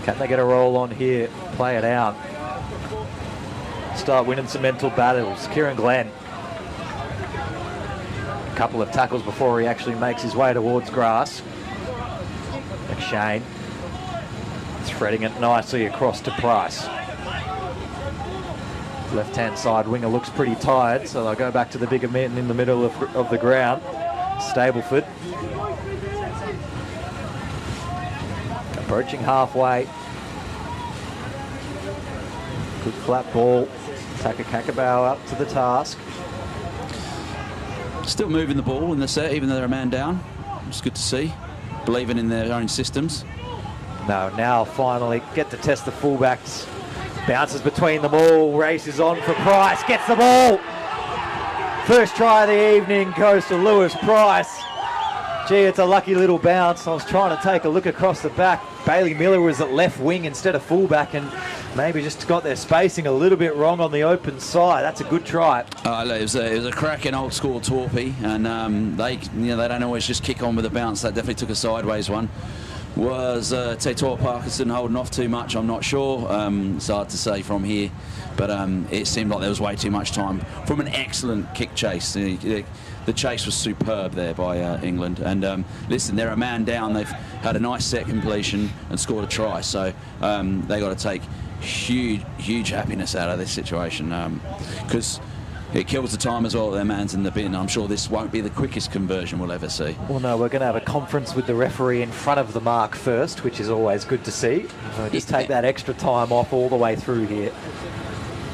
Can they get a roll on here? Play it out. Start winning some mental battles. Kieran Glenn. A couple of tackles before he actually makes his way towards grass. McShane. Threading it nicely across to Price. Left-hand side winger looks pretty tired, so they'll go back to the bigger man in the middle of the ground. Stableford. Approaching halfway. Good flat ball. Taka Kakabau up to the task.
Still moving the ball in the set, even though they're a man down. It's good to see. Believing in their own systems.
No, now finally get to test the fullbacks. Bounces between them all. Races on for Price. Gets the ball. First try of the evening goes to Lewis Price. Gee, it's a lucky little bounce. I was trying to take a look across the back. Bailey Miller was at left wing instead of fullback, and maybe just got their spacing a little bit wrong on the open side. That's a good try.
It was a cracking old school torpy, and they don't always just kick on with a bounce. That definitely took a sideways one. Was Tator Parkinson holding off too much? I'm not sure. It's hard to say from here, but it seemed like there was way too much time from an excellent kick chase. The chase was superb there by England. And listen, they're a man down. They've had a nice set completion and scored a try. So they got to take huge happiness out of this situation, because it kills the time as well. Their man's in the bin. I'm sure this won't be the quickest conversion we'll ever see.
Well, no, we're going to have a conference with the referee in front of the mark first, which is always good to see. Just take that extra time off all the way through here.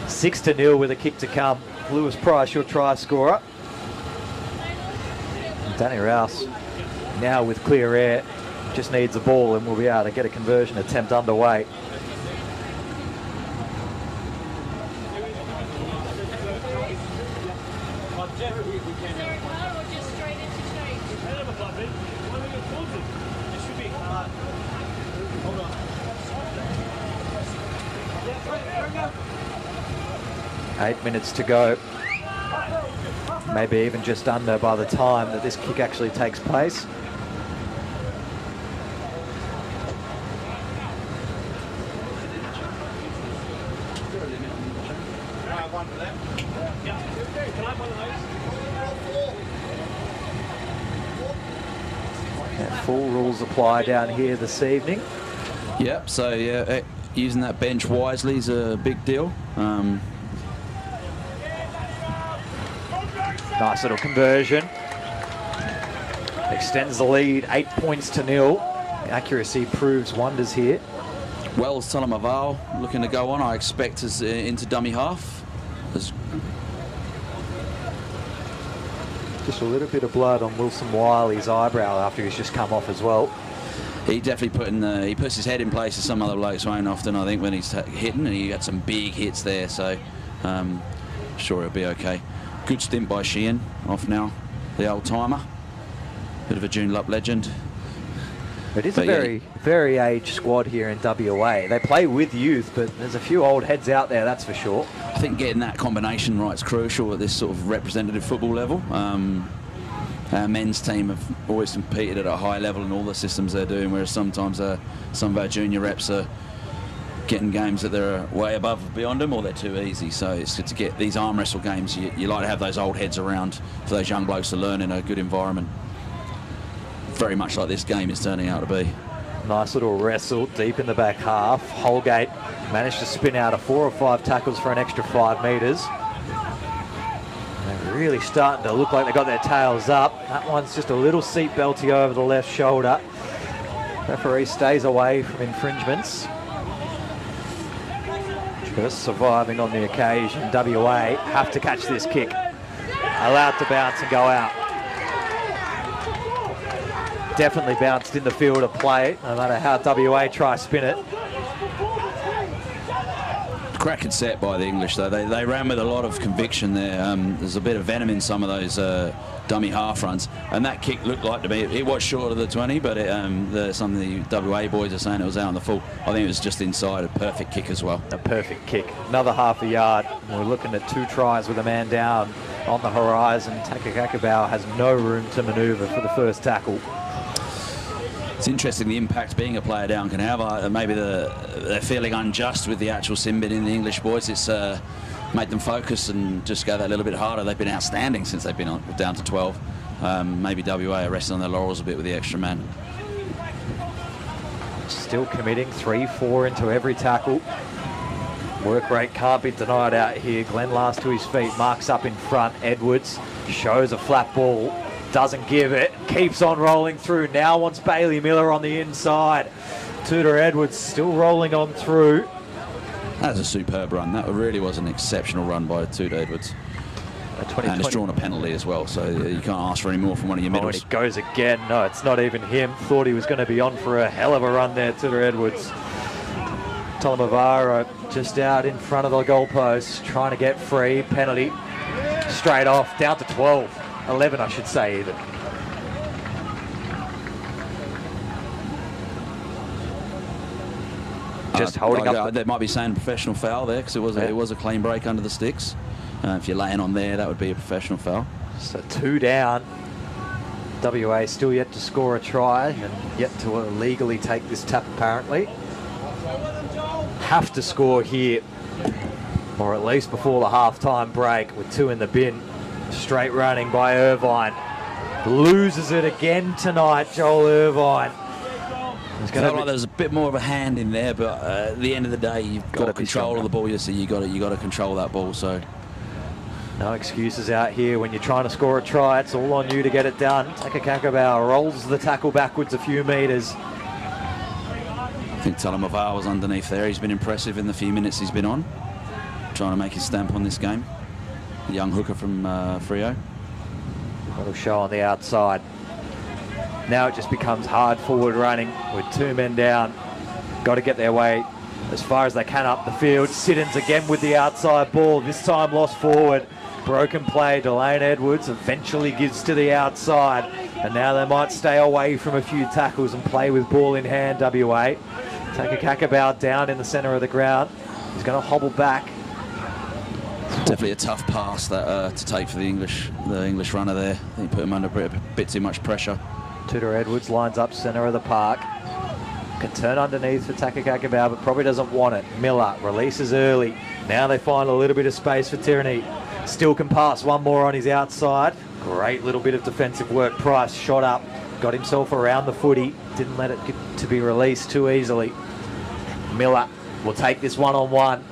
6-0 with a kick to come. Lewis Price, your try scorer. Danny Rouse now with clear air. Just needs a ball and we'll be able to get a conversion attempt underway. Eight minutes to go. Maybe even just under by the time that this kick actually takes place. Full rules apply down here this evening.
Yep, so yeah, using that bench wisely is a big deal.
Nice little conversion. Extends the lead, 8 points to 0. Accuracy proves wonders here.
Wells Talamaval looking to go on, I expect, as into dummy half.
Just a little bit of blood on Wilson Wiley's eyebrow after he's just come off as well.
He definitely he puts his head in place as some other blokes won't often, I think, when he's hitting, and he got some big hits there, so sure he'll be okay. Good stint by Sheehan, off now, the old timer. Bit of a Joondalup legend.
It is a very aged squad here in WA. They play with youth, but there's a few old heads out there, that's for sure.
I think getting that combination right is crucial at this sort of representative football level. Our men's team have always competed at a high level in all the systems they're doing, whereas sometimes some of our junior reps are getting games that they're way above and beyond them, or they're too easy. So it's good to get these arm wrestle games. You like to have those old heads around for those young blokes to learn in a good environment. Very much like this game is turning out to be.
Nice little wrestle deep in the back half. Holgate managed to spin out of 4 or 5 tackles for an extra 5 metres. They're really starting to look like they got their tails up. That one's just a little seatbelty over the left shoulder. Referee stays away from infringements. Just surviving on the occasion. WA have to catch this kick. Allowed to bounce and go out. Definitely bounced in the field of play, no matter how WA try spin it.
Cracking set by the English, though. They ran with a lot of conviction there. There's a bit of venom in some of those dummy half runs, and that kick looked like to me it was short of the 20, but some of the WA boys are saying it was out on the full. I think it was just inside. A perfect kick as well.
A perfect kick. Another half a yard. We're looking at 2 tries with a man down on the horizon. Takakakabau has no room to manoeuvre for the first tackle.
It's interesting the impact being a player down can have. Maybe they're feeling unjust with the actual sin bit in the English boys. It's made them focus and just go that little bit harder. They've been outstanding since they've been down to 12. Maybe WA are resting on their laurels a bit with the extra man.
Still committing 3-4 into every tackle. Work rate can't be denied out here. Glenn last to his feet, marks up in front. Edwards shows a flat ball. Doesn't give it, keeps on rolling through. Now wants Bailey Miller on the inside. Tudor Edwards still rolling on through.
That was a superb run. That really was an exceptional run by Tudor Edwards. And it's drawn a penalty as well, so you can't ask for any more from one of your middles.
And it goes again. No, it's not even him. Thought he was going to be on for a hell of a run there, Tudor Edwards. Talamavara just out in front of the goalpost, trying to get free. Penalty straight off, down to 12. 11, I should say, even. Just holding up.
They might be saying professional foul there because it was a clean break under the sticks. If you're laying on there, that would be a professional foul.
So 2 down. WA still yet to score a try and yet to legally take this tap, apparently. Have to score here, or at least before the half-time break, with 2 in the bin. Straight running by Irvine. Loses it again tonight, Joel Irvine.
Felt like there was a bit more of a hand in there, but at the end of the day, you've got control of the ball. You got to control that ball. So
no excuses out here when you're trying to score a try. It's all on you to get it done. Takakakabau rolls the tackle backwards a few metres.
I think Talamavara was underneath there. He's been impressive in the few minutes he's been on, trying to make his stamp on this game. The young hooker from Freo.
That'll show on the outside. Now it just becomes hard forward running with 2 men down. Got to get their way as far as they can up the field. Siddons again with the outside ball. This time lost forward. Broken play. Delane Edwards eventually gives to the outside. And now they might stay away from a few tackles and play with ball in hand, WA. Takakakabau down in the centre of the ground. He's going to hobble back.
Definitely a tough pass that to take for the English runner there. I think he put him under a bit too much pressure.
Tudor Edwards lines up centre of the park. Can turn underneath for Takakakabau, but probably doesn't want it. Miller releases early. Now they find a little bit of space for Tierney. Still can pass one more on his outside. Great little bit of defensive work. Price shot up, got himself around the footy. Didn't let it get to be released too easily. Miller will take this one-on-one.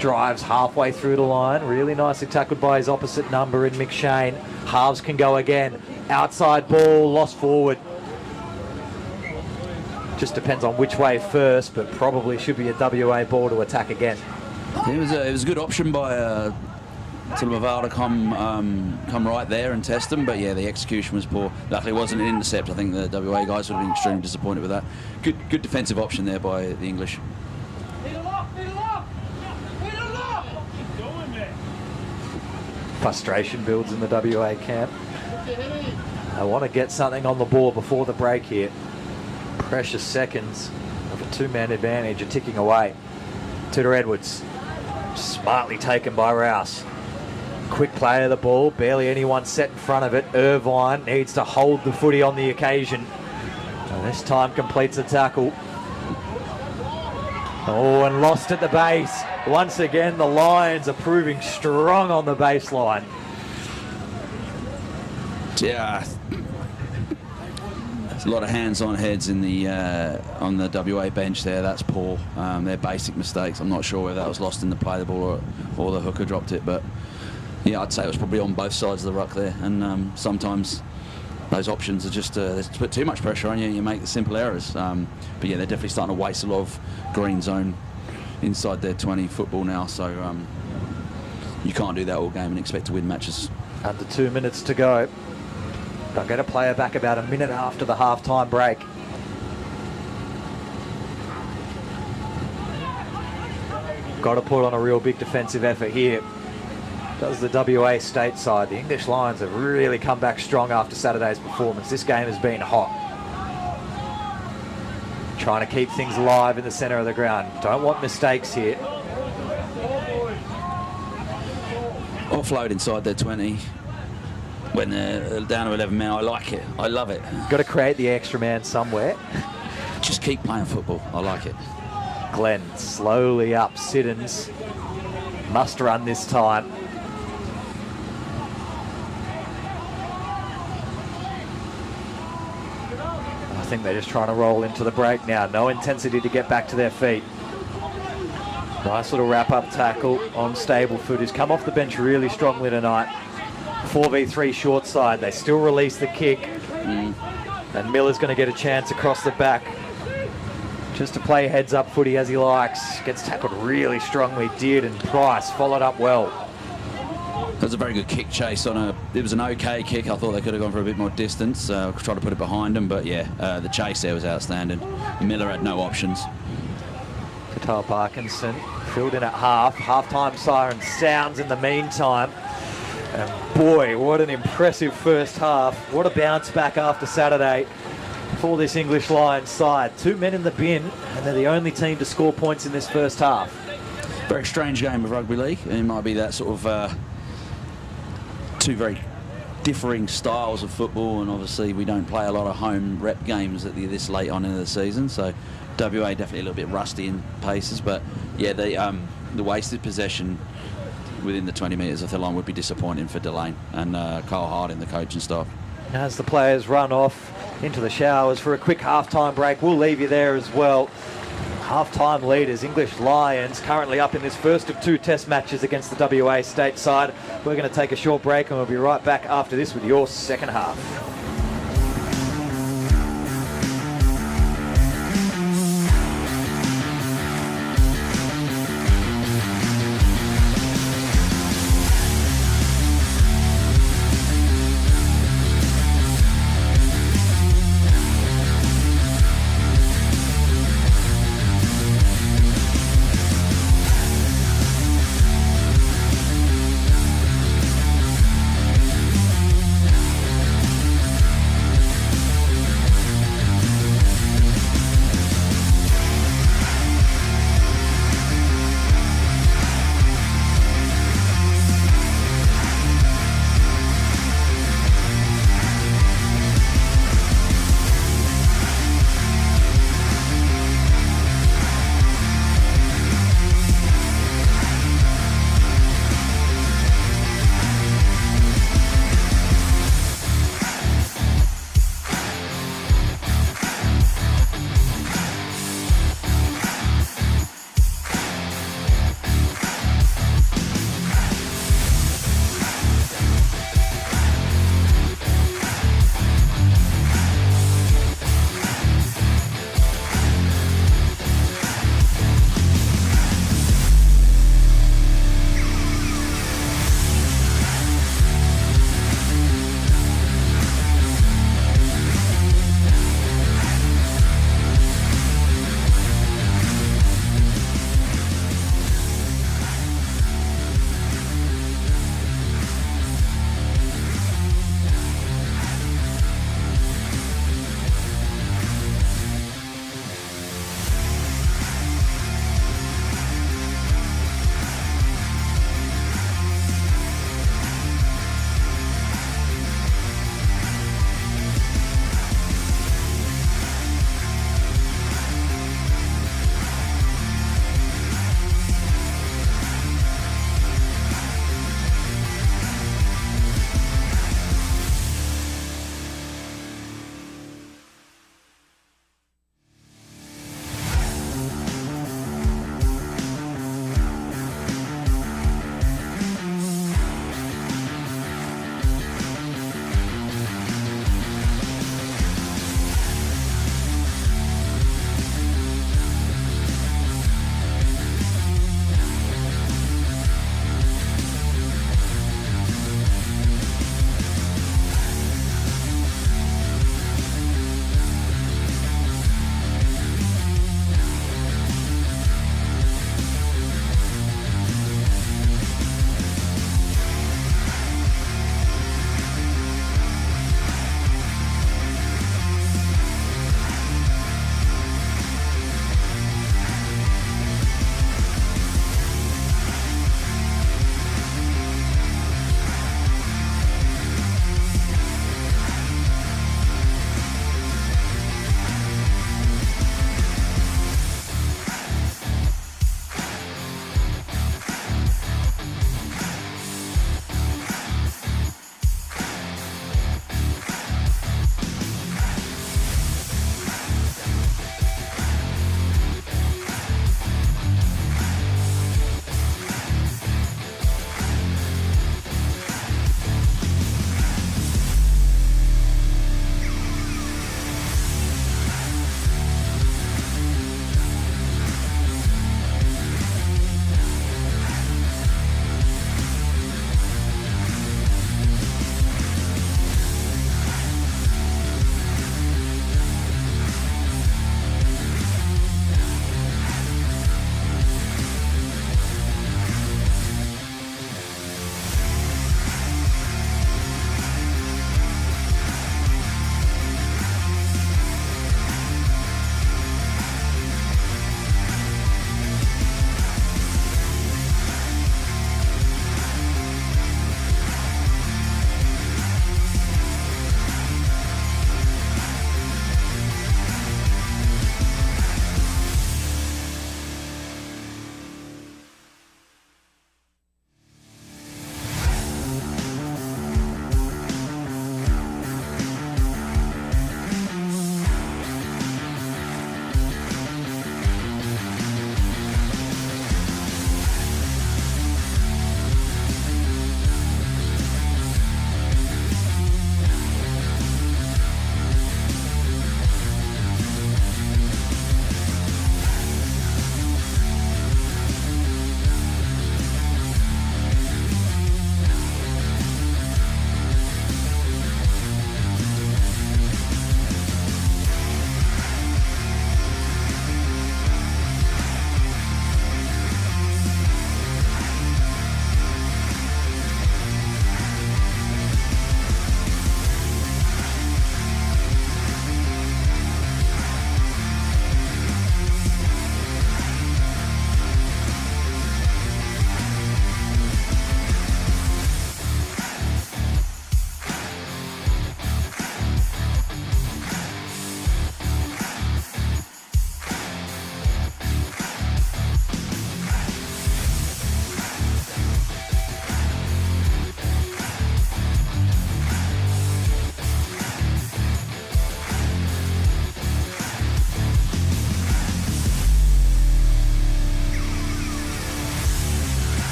Drives halfway through the line. Really nicely tackled by his opposite number in McShane. Halves can go again. Outside ball, lost forward. Just depends on which way first, but probably should be a WA ball to attack again.
It was a good option by Talamavara to come right there and test them, but yeah, the execution was poor. Luckily, it wasn't an intercept. I think the WA guys would have been extremely disappointed with that. Good defensive option there by the English.
Frustration builds in the WA camp. I want to get something on the board before the break here. Precious seconds of a 2-man advantage are ticking away. Tudor Edwards, smartly taken by Rouse. Quick play of the ball, barely anyone set in front of it. Irvine needs to hold the footy on the occasion. And this time completes the tackle. Oh, and lost at the base. Once again, the Lions are proving strong on the baseline.
Yeah, there's a lot of hands-on heads in the on the WA bench there. That's poor. They're basic mistakes. I'm not sure whether that was lost in the play of the ball or the hooker dropped it, but yeah, I'd say it was probably on both sides of the ruck there. And sometimes those options are just they put too much pressure on you. You make the simple errors. But yeah, they're definitely starting to waste a lot of green zone inside their 20 football now. So you can't do that all game and expect to win matches.
Under 2 minutes to go. They'll get a player back about a minute after the half-time break. Got to put on a real big defensive effort here. Does the WA state side. The English Lions have really come back strong after Saturday's performance. This game has been hot. Trying to keep things alive in the centre of the ground. Don't want mistakes here.
Offload inside their 20 when they're down to 11 men. I like it. I love it.
Got to create the extra man somewhere.
Just keep playing football. I like it.
Glenn slowly up. Siddons must run this time. I think they're just trying to roll into the break now. No intensity to get back to their feet. Nice little wrap-up tackle on Staplefoot, who's come off the bench really strongly tonight. 4v3 short side. They still release the kick. And Miller's going to get a chance across the back just to play heads-up footy as he likes. Gets tackled really strongly, did, and Price followed up well.
It was a very good kick chase it was an okay kick. I thought they could have gone for a bit more distance, try to put it behind them, but yeah, the chase there was outstanding. Miller had no options.
Katal Parkinson filled in at half. Half-time siren sounds in the meantime. And boy, what an impressive first half. What a bounce back after Saturday for this English Lions side. 2 men in the bin, and they're the only team to score points in this first half.
Very strange game of rugby league. It might be that sort of two very differing styles of football, and obviously we don't play a lot of home rep games at this late on in the season, so WA definitely a little bit rusty in paces, but yeah, the wasted possession within the 20 metres of the line would be disappointing for Delane and Carl Harding, the coach and staff.
As the players run off into the showers for a quick half-time break, we'll leave you there as well. Half-time leaders, English Lions, currently up in this first of 2 test matches against the WA state side. We're going to take a short break and we'll be right back after this with your second half.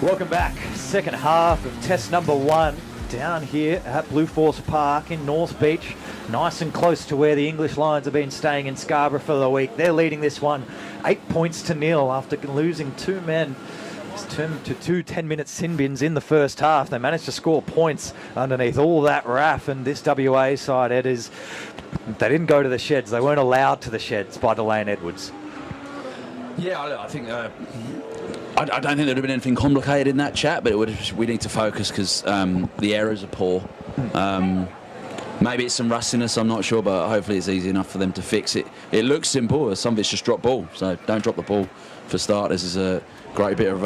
Welcome back. Second half of test number 1 down here at Blue Force Park in North Beach. Nice and close to where the English Lions have been staying in Scarborough for the week. They're leading this one 8 points to 0 after losing 2 men. It's turned to 2 10-minute sin bins in the first half. They managed to score points underneath all that RAF, and this WA side, they didn't go to the sheds. They weren't allowed to the sheds by Delane Edwards.
Yeah, I think I don't think there'd have been anything complicated in that chat, but we need to focus because the errors are poor. Maybe it's some rustiness, I'm not sure, but hopefully it's easy enough for them to fix it. It looks simple, some of it's just drop ball, so don't drop the ball for starters. Is a great bit of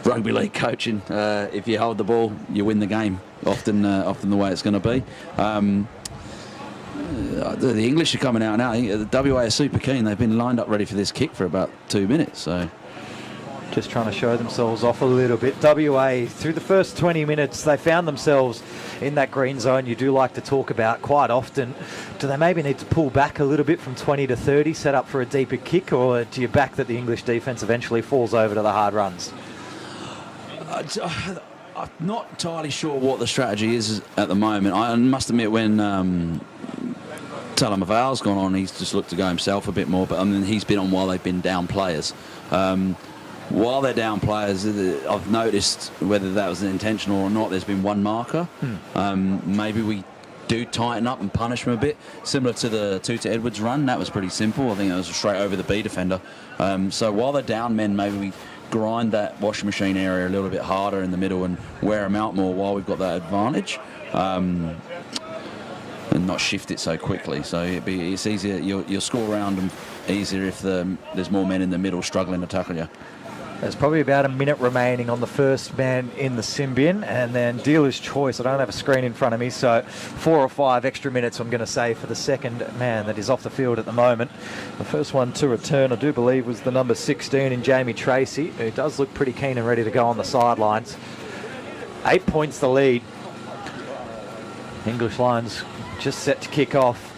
rugby league coaching. If you hold the ball, you win the game. Often the way it's going to be. The English are coming out now. The WA are super keen. They've been lined up ready for this kick for about 2 minutes. So
just trying to show themselves off a little bit. WA, through the first 20 minutes, they found themselves in that green zone you do like to talk about quite often. Do they maybe need to pull back a little bit from 20 to 30, set up for a deeper kick, or do you back that the English defence eventually falls over to the hard runs?
I'm not entirely sure what the strategy is at the moment. I must admit, when Talamaval's gone on, he's just looked to go himself a bit more, but I mean, he's been on while they've been down players. While they're down players, I've noticed, whether that was intentional or not, there's been one marker. Maybe we do tighten up and punish them a bit, similar to the Tuta Edwards run. That was pretty simple. I think that was straight over the B defender. So while they're down men, maybe we grind that washing machine area a little bit harder in the middle and wear them out more while we've got that advantage. And not shift it so quickly. So it's easier. You'll score around them easier if there's more men in the middle struggling to tackle you.
There's probably about a minute remaining on the first man in the sin bin, and then dealer's choice. I don't have a screen in front of me, so 4 or 5 extra minutes I'm going to say for the second man that is off the field at the moment. The first one to return, I do believe, was the number 16 in Jamie Tracy, who does look pretty keen and ready to go on the sidelines. 8 points the lead. English Lions just set to kick off.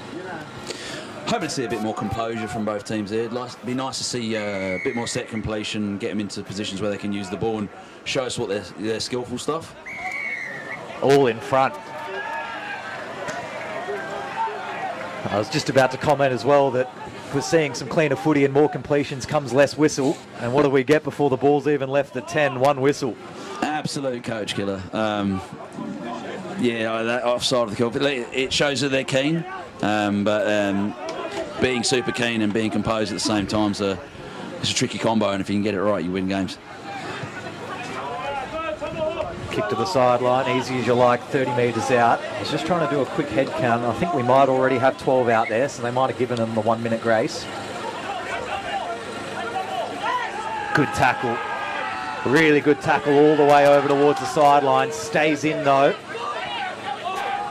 Hoping to see a bit more composure from both teams there. It'd be nice to see a bit more set completion, get them into positions where they can use the ball and show us what their skillful stuff.
All in front. I was just about to comment as well that we're seeing some cleaner footy and more completions comes less whistle. And what do we get before the ball's even left the 10? 1 whistle.
Absolute coach killer. Yeah, that offside of the kill. It shows that they're keen, but being super keen and being composed at the same time it's a tricky combo, and if you can get it right, you win games.
Kick to the sideline, easy as you like, 30 metres out. I was just trying to do a quick head count. I think we might already have 12 out there, so they might have given them the 1 minute grace. Good tackle. Really good tackle all the way over towards the sideline. Stays in though.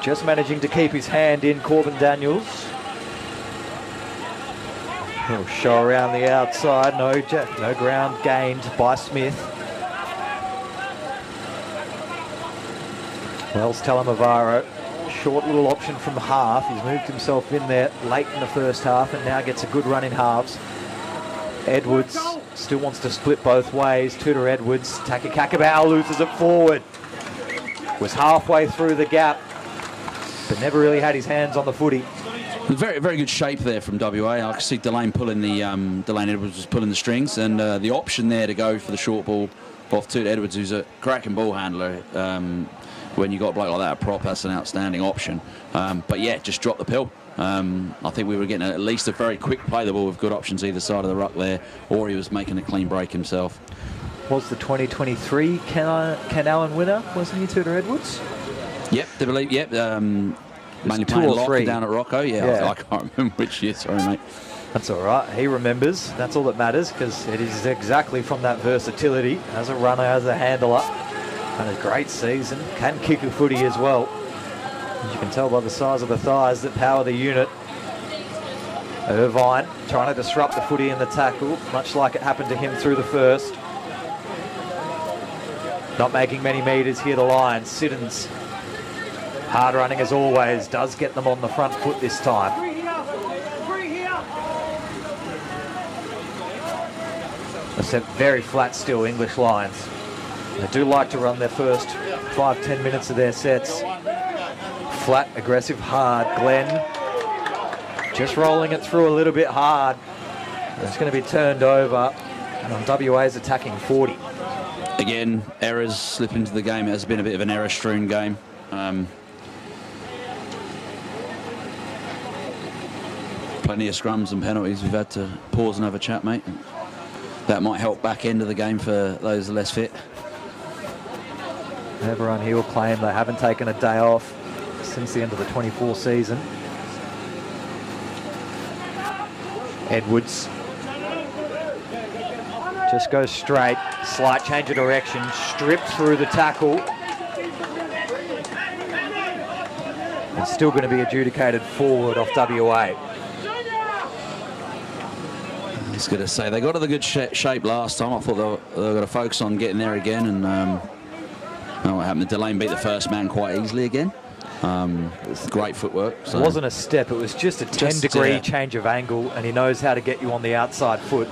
Just managing to keep his hand in, Corbin Daniels. He'll show around the outside. No ground gained by Smith. Wells Talamavaro. Short little option from half. He's moved himself in there late in the first half and now gets a good run in halves. Edwards still wants to split both ways. Tudor Edwards. Taki Kakabau loses it forward. Was halfway through the gap, but never really had his hands on the footy.
Very, very good shape there from WA. I could see Delane pulling Delane Edwards was pulling the strings, and the option there to go for the short ball off Tudor Edwards, who's a cracking ball handler. When you got a bloke like that, a prop, that's an outstanding option. But yeah, just drop the pill. I think we were getting at least a very quick play the ball with good options either side of the ruck there, or he was making a clean break himself.
Was the 2023 Ken Allen winner, wasn't he, Tudor Edwards?
Yep, they believe. Yep, mainly playing lock down at Rocco. Yeah. I can't remember which year. Sorry, mate.
That's all right. He remembers. That's all that matters, because it is exactly from that versatility as a runner, as a handler, and a great season. Can kick a footy as well. As you can tell by the size of the thighs that power the unit. Irvine trying to disrupt the footy in the tackle, much like it happened to him through the first. Not making many metres here, the Lions. Siddons, hard running as always, does get them on the front foot this time. A very flat still English Lions. They do like to run their first 5-10 minutes of their sets. Flat, aggressive, hard. Glenn just rolling it through a little bit hard. It's going to be turned over. And on WA's attacking 40.
Again, errors slip into the game. It has been a bit of an error-strewn game. Plenty of scrums and penalties. We've had to pause and have a chat, mate. That might help back end of the game for those less fit.
Everyone here will claim they haven't taken a day off since the end of the 24 season. Edwards just goes straight, slight change of direction, stripped through the tackle. It's still going to be adjudicated forward off WA.
I was going to say, they got to the good shape last time. I thought they were going to focus on getting there again, and what happened? Delane beat the first man quite easily again. Great footwork. So.
It wasn't a step, it was just a 10-degree change of angle, and he knows how to get you on the outside foot.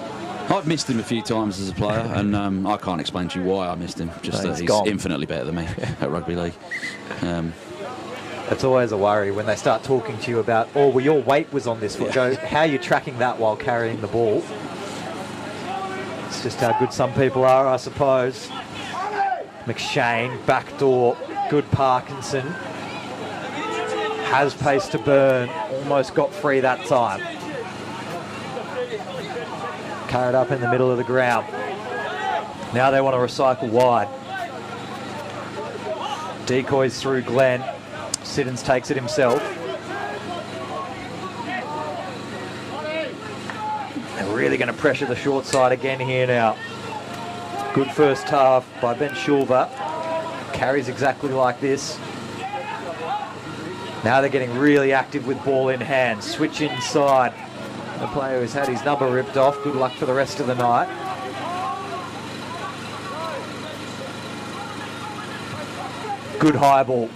I've missed him a few times as a player, and I can't explain to you why I missed him. Just that he's infinitely better than me at rugby league.
It's always a worry when they start talking to you about, oh, well, your weight was on this foot. Go, how are you tracking that while carrying the ball? It's just how good some people are, I suppose. McShane, backdoor, good Parkinson. Has pace to burn, almost got free that time. Carried up in the middle of the ground. Now they want to recycle wide. Decoys through Glenn. Siddons takes it himself. They're really going to pressure the short side again here now. Good first half by Ben Shulver. Carries exactly like this. Now they're getting really active with ball in hand. Switch inside. The player who's had his number ripped off. Good luck for the rest of the night. Good high ball.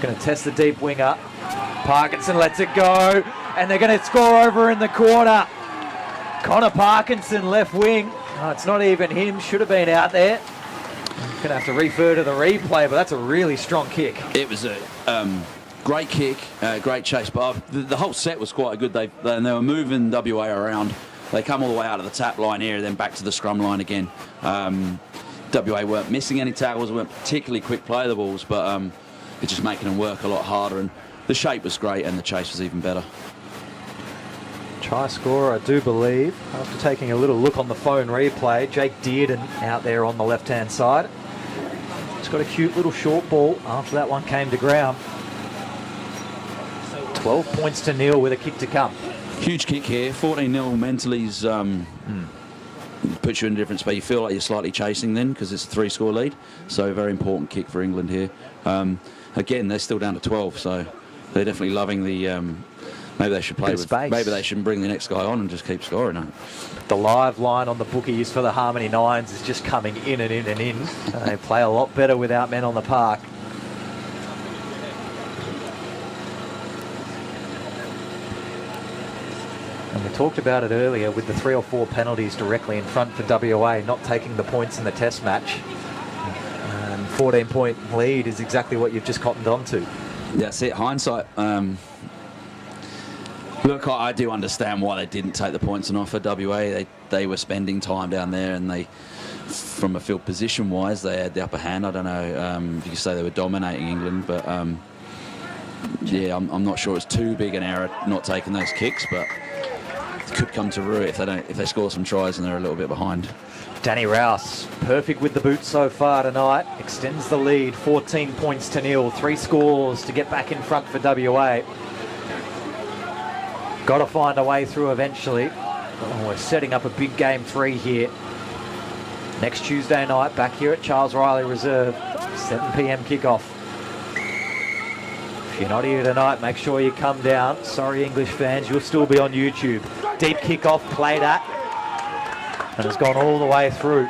Going to test the deep winger. Parkinson lets it go. And they're going to score over in the corner. Connor Parkinson, left wing. Oh, it's not even him. Should have been out there. Going to have to refer to the replay, but that's a really strong kick.
It was a great kick, great chase. But the whole set was quite good. They were moving WA around. They come all the way out of the tap line here, then back to the scrum line again. WA weren't missing any tackles, weren't particularly quick play the balls, but it's just making them work a lot harder. And the shape was great, and the chase was even better.
Try scorer, I do believe, after taking a little look on the phone replay, Jake Dearden out there on the left-hand side. He's got a cute little short ball after that one came to ground. 12 points to nil with a kick to come.
Huge kick here, 14-0 mentally's puts you in a different space. You feel like you're slightly chasing then because it's a 3-score lead. So a very important kick for England here. Again, they're still down to 12, so they're definitely loving the... maybe they should play with space. Maybe they should bring the next guy on and just keep scoring.
The live line on the bookies for the Harmony Nines is just coming in and in and in. They play a lot better without men on the park. And we talked about it earlier with the 3 or 4 penalties directly in front for WA, not taking the points in the test match. And 14-point lead is exactly what you've just cottoned on to.
That's it, hindsight. Look, I do understand why they didn't take the points and off for WA. They were spending time down there, and they, from a field position-wise, they had the upper hand. I don't know if you could say they were dominating England, but yeah, I'm not sure it's too big an error not taking those kicks, but it could come to rue it if they score some tries and they're a little bit behind.
Danny Rouse, perfect with the boots so far tonight, extends the lead, 14 points to nil, 3 scores to get back in front for WA. Got to find a way through eventually. Oh, we're setting up a big game 3 here. Next Tuesday night, back here at Charles Riley Reserve, 7 p.m. kickoff. If you're not here tonight, make sure you come down. Sorry, English fans, you'll still be on YouTube. Deep kickoff, played at, and has gone all the way through.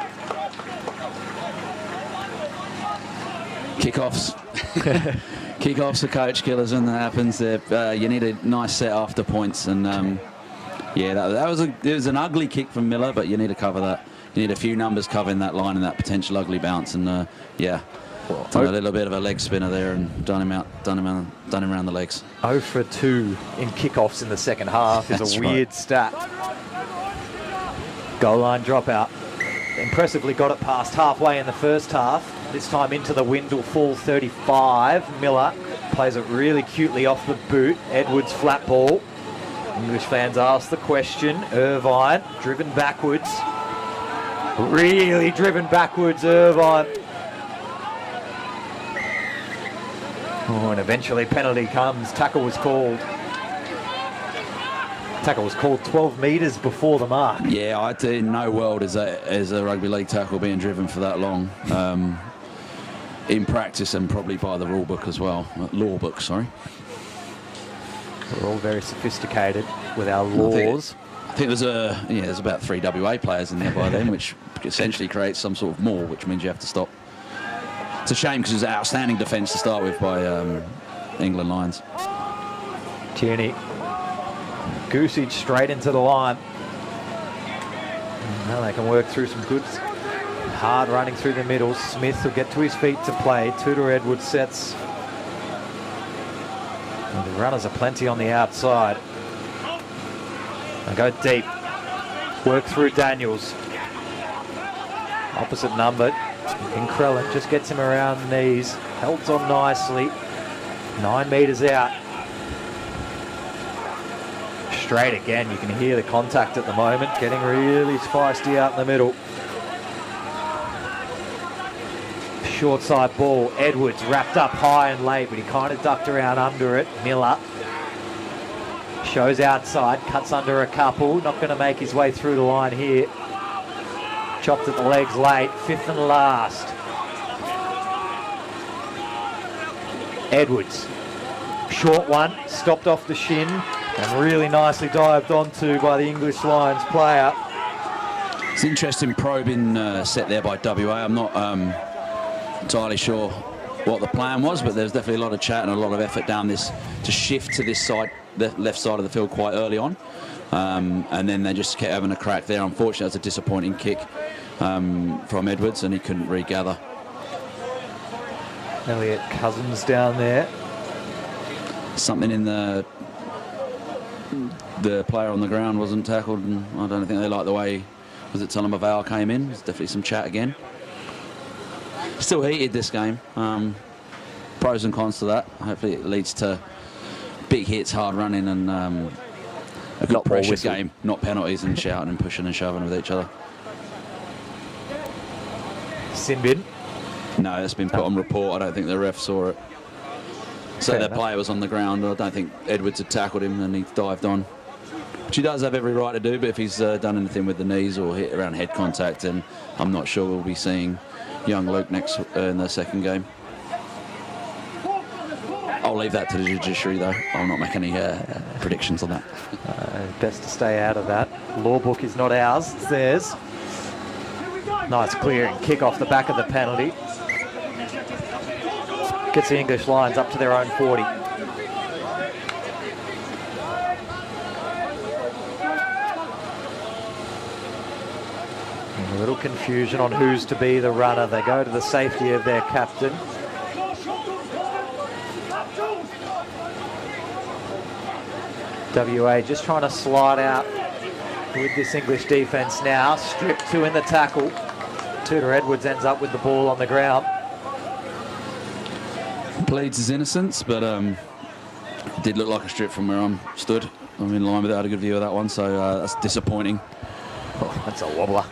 Kickoffs. Kickoffs are coach killers when that happens. You need a nice set after points, and Yeah, it was an ugly kick from Miller, but you need to cover that. You need a few numbers covering that line and that potential ugly bounce, and yeah, done a little bit of a leg spinner there and done him around the legs.
0 for 2 in kickoffs in the second half is
That's
a weird stat. Goal line dropout. Impressively got it past halfway in the first half. This time into the wind will fall 35. Miller plays it really cutely off the boot. Edwards flat ball. English fans ask the question. Irvine driven backwards. Really driven backwards, Irvine. Oh, and eventually penalty comes. Tackle was called. Tackle was called 12 metres before the mark.
Yeah, I in no world is a rugby league tackle being driven for that long. In practice and probably by the rule book as well. Law book, sorry.
We're all very sophisticated with our laws.
I think there's about 3 WA players in there by then, which essentially creates some sort of more, which means you have to stop. It's a shame because it was an outstanding defence to start with by England Lions.
Tierney. Goosage straight into the line. Now they can work through some good hard running through the middle. Smith will get to his feet to play. Tudor Edwards sets. And the runners are plenty on the outside. They go deep. Work through Daniels. Opposite number. Crellin just gets him around the knees. Holds on nicely. 9 metres out. Straight again. You can hear the contact at the moment. Getting really feisty out in the middle. Short side ball. Edwards wrapped up high and late, but he kind of ducked around under it. Miller shows outside, cuts under a couple. Not going to make his way through the line here. Chopped at the legs late. 5th and last. Edwards. Short one. Stopped off the shin and really nicely dived onto by the English Lions player.
It's an interesting probing set there by WA. I'm not entirely sure what the plan was, but there's definitely a lot of chat and a lot of effort down this to shift to this side, the left side of the field quite early on. And then they just kept having a crack there. Unfortunately, that's a disappointing kick from Edwards, and he couldn't regather.
Elliot Cousins down there.
Something in the player on the ground wasn't tackled, and I don't think they liked the way Talamavao came in. There's definitely some chat again. Still heated this game. Pros and cons to that. Hopefully it leads to big hits, hard running, and a good pressure game, not penalties and shouting and pushing and shoving with each other.
Sin bin?
No, it's been put on report. I don't think the ref saw it. So their player was on the ground. I don't think Edwards had tackled him and he dived on. Which he does have every right to do, but if he's done anything with the knees or hit around head contact, then I'm not sure we'll be seeing young Luke next in the second game. I'll leave that to the judiciary, though. I'll not make any predictions on that.
Best to stay out of that. Law book is not ours, it's theirs. Nice clearing kick off the back of the penalty. Gets the English Lions up to their own 40. And a little confusion on who's to be the runner. They go to the safety of their captain. WA just trying to slide out with this English defence now. Stripped 2 in the tackle. Tudor Edwards ends up with the ball on the ground.
Pleads his innocence, but it did look like a strip from where I'm stood. I'm in line without a good view of that one, so that's disappointing.
Oh, that's a wobbler.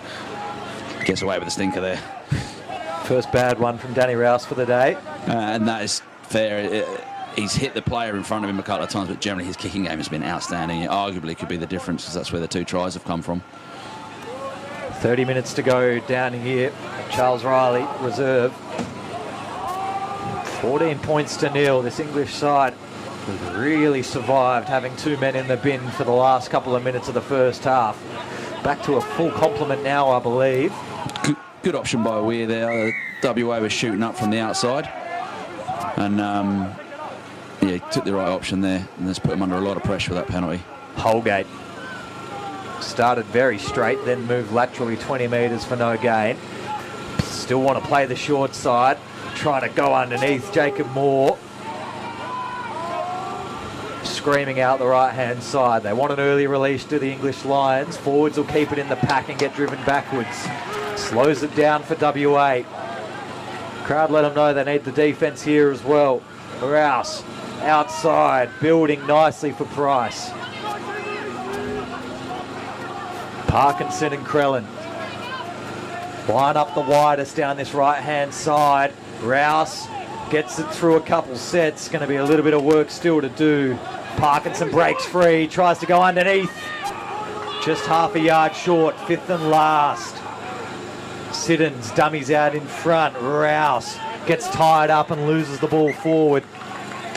Gets away with a stinker there.
First bad one from Danny Rouse for the day.
And that is fair. He's hit the player in front of him a couple of times, but generally his kicking game has been outstanding. It arguably could be the difference because that's where the 2 tries have come from.
30 minutes to go down here. Charles Riley, reserve. 14 points to nil. This English side has really survived having 2 men in the bin for the last couple of minutes of the first half. Back to a full complement now, I believe.
Good option by Weir there. WA was shooting up from the outside. And yeah, he took the right option there and just put him under a lot of pressure with that penalty.
Holgate Started very straight, then moved laterally 20 metres for no gain. Still want to play the short side. Trying to go underneath Jacob Moore. Screaming out the right-hand side. They want an early release to the English Lions. Forwards will keep it in the pack and get driven backwards. Slows it down for WA. Crowd let them know they need the defence here as well. Rouse outside, building nicely for Price. Parkinson and Krellin line up the widest down this right-hand side. Rouse gets it through a couple sets. Going to be a little bit of work still to do. Parkinson breaks free, tries to go underneath. Just half a yard short, 5th and last. Siddons dummies out in front. Rouse gets tied up and loses the ball forward.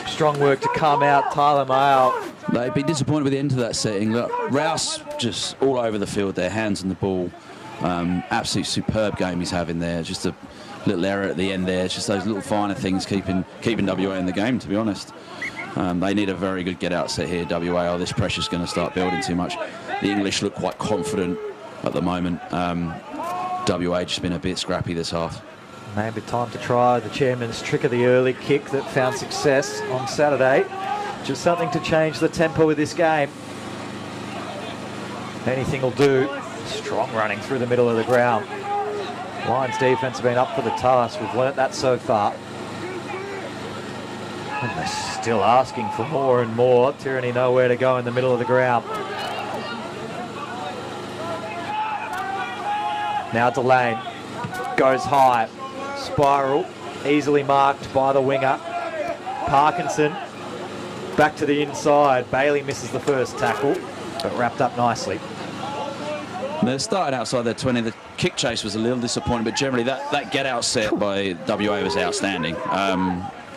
Strong work to come out, Tyler Mayle.
They'd be disappointed with the end of that setting. Look, Rouse just all over the field, their hands on the ball. Absolute superb game he's having there. Just a little error at the end there. It's just those little finer things keeping WA in the game, to be honest. They need a very good get-out set here, WA, or this pressure's going to start building too much. The English look quite confident at the moment. WA just been a bit scrappy this half.
Maybe time to try the chairman's trick of the early kick that found success on Saturday. Just something to change the tempo of this game. Anything will do. Strong running through the middle of the ground. Lions defence have been up for the task. We've learnt that so far. And they're still asking for more and more. Tyranny nowhere to go in the middle of the ground. Now Delane goes high. Spiral, easily marked by the winger. Parkinson back to the inside. Bailey misses the first tackle, but wrapped up nicely.
They started outside their 20. The kick chase was a little disappointing, but generally that get-out set by WA was outstanding.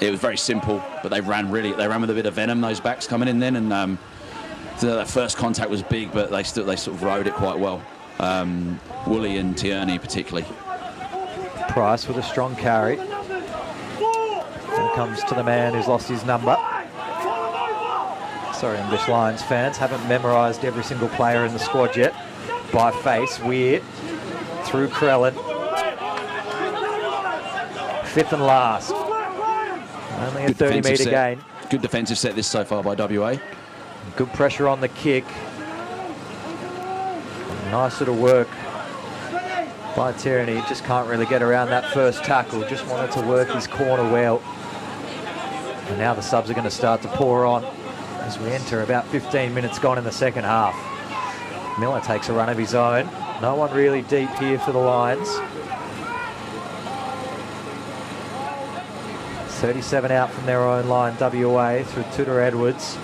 It was very simple, but they ran with a bit of venom, those backs coming in then, and so that first contact was big, but they sort of rode it quite well. Woolley and Tierney particularly.
Price with a strong carry. And comes to the man who's lost his number. Sorry, English Lions fans, haven't memorised every single player in the squad yet. By face, Weir through Krellin. 5th and last. Only a 30-metre gain.
Good defensive set this so far by WA.
Good pressure on the kick. Nice little work by Tierney. Just can't really get around that first tackle. Just wanted to work his corner well. And now the subs are going to start to pour on as we enter about 15 minutes gone in the second half. Miller takes a run of his own. No one really deep here for the Lions. 37 out from their own line, WA through Tudor Edwards.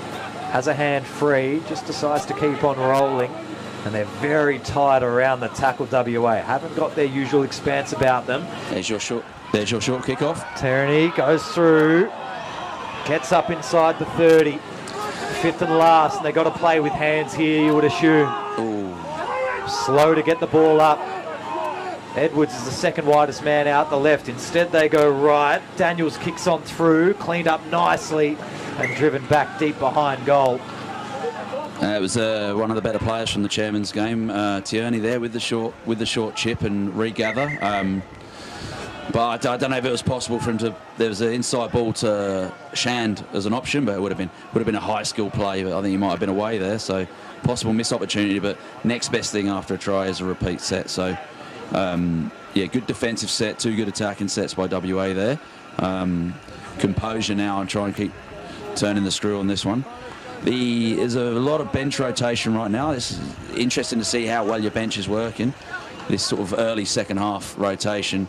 Has a hand free, just decides to keep on rolling. And they're very tight around the tackle, WA. Haven't got their usual expanse about them.
There's your short kick-off.
Tierney goes through. Gets up inside the 30. 5th and last, and they've got to play with hands here, you would assume.
Ooh.
Slow to get the ball up. Edwards is the second widest man out the left. Instead, they go right. Daniels kicks on through, cleaned up nicely, and driven back deep behind goal.
It was one of the better players from the chairman's game, Tierney there with the short chip and regather. But I don't know if it was possible for him to. There was an inside ball to Shand as an option, but it would have been a high skill play. But I think he might have been away there, so possible missed opportunity. But next best thing after a try is a repeat set. So yeah, good defensive set, 2 good attacking sets by WA there. Composure now and try and keep turning the screw on this one. There's a lot of bench rotation right now. It's interesting to see how well your bench is working. This sort of early second half rotation.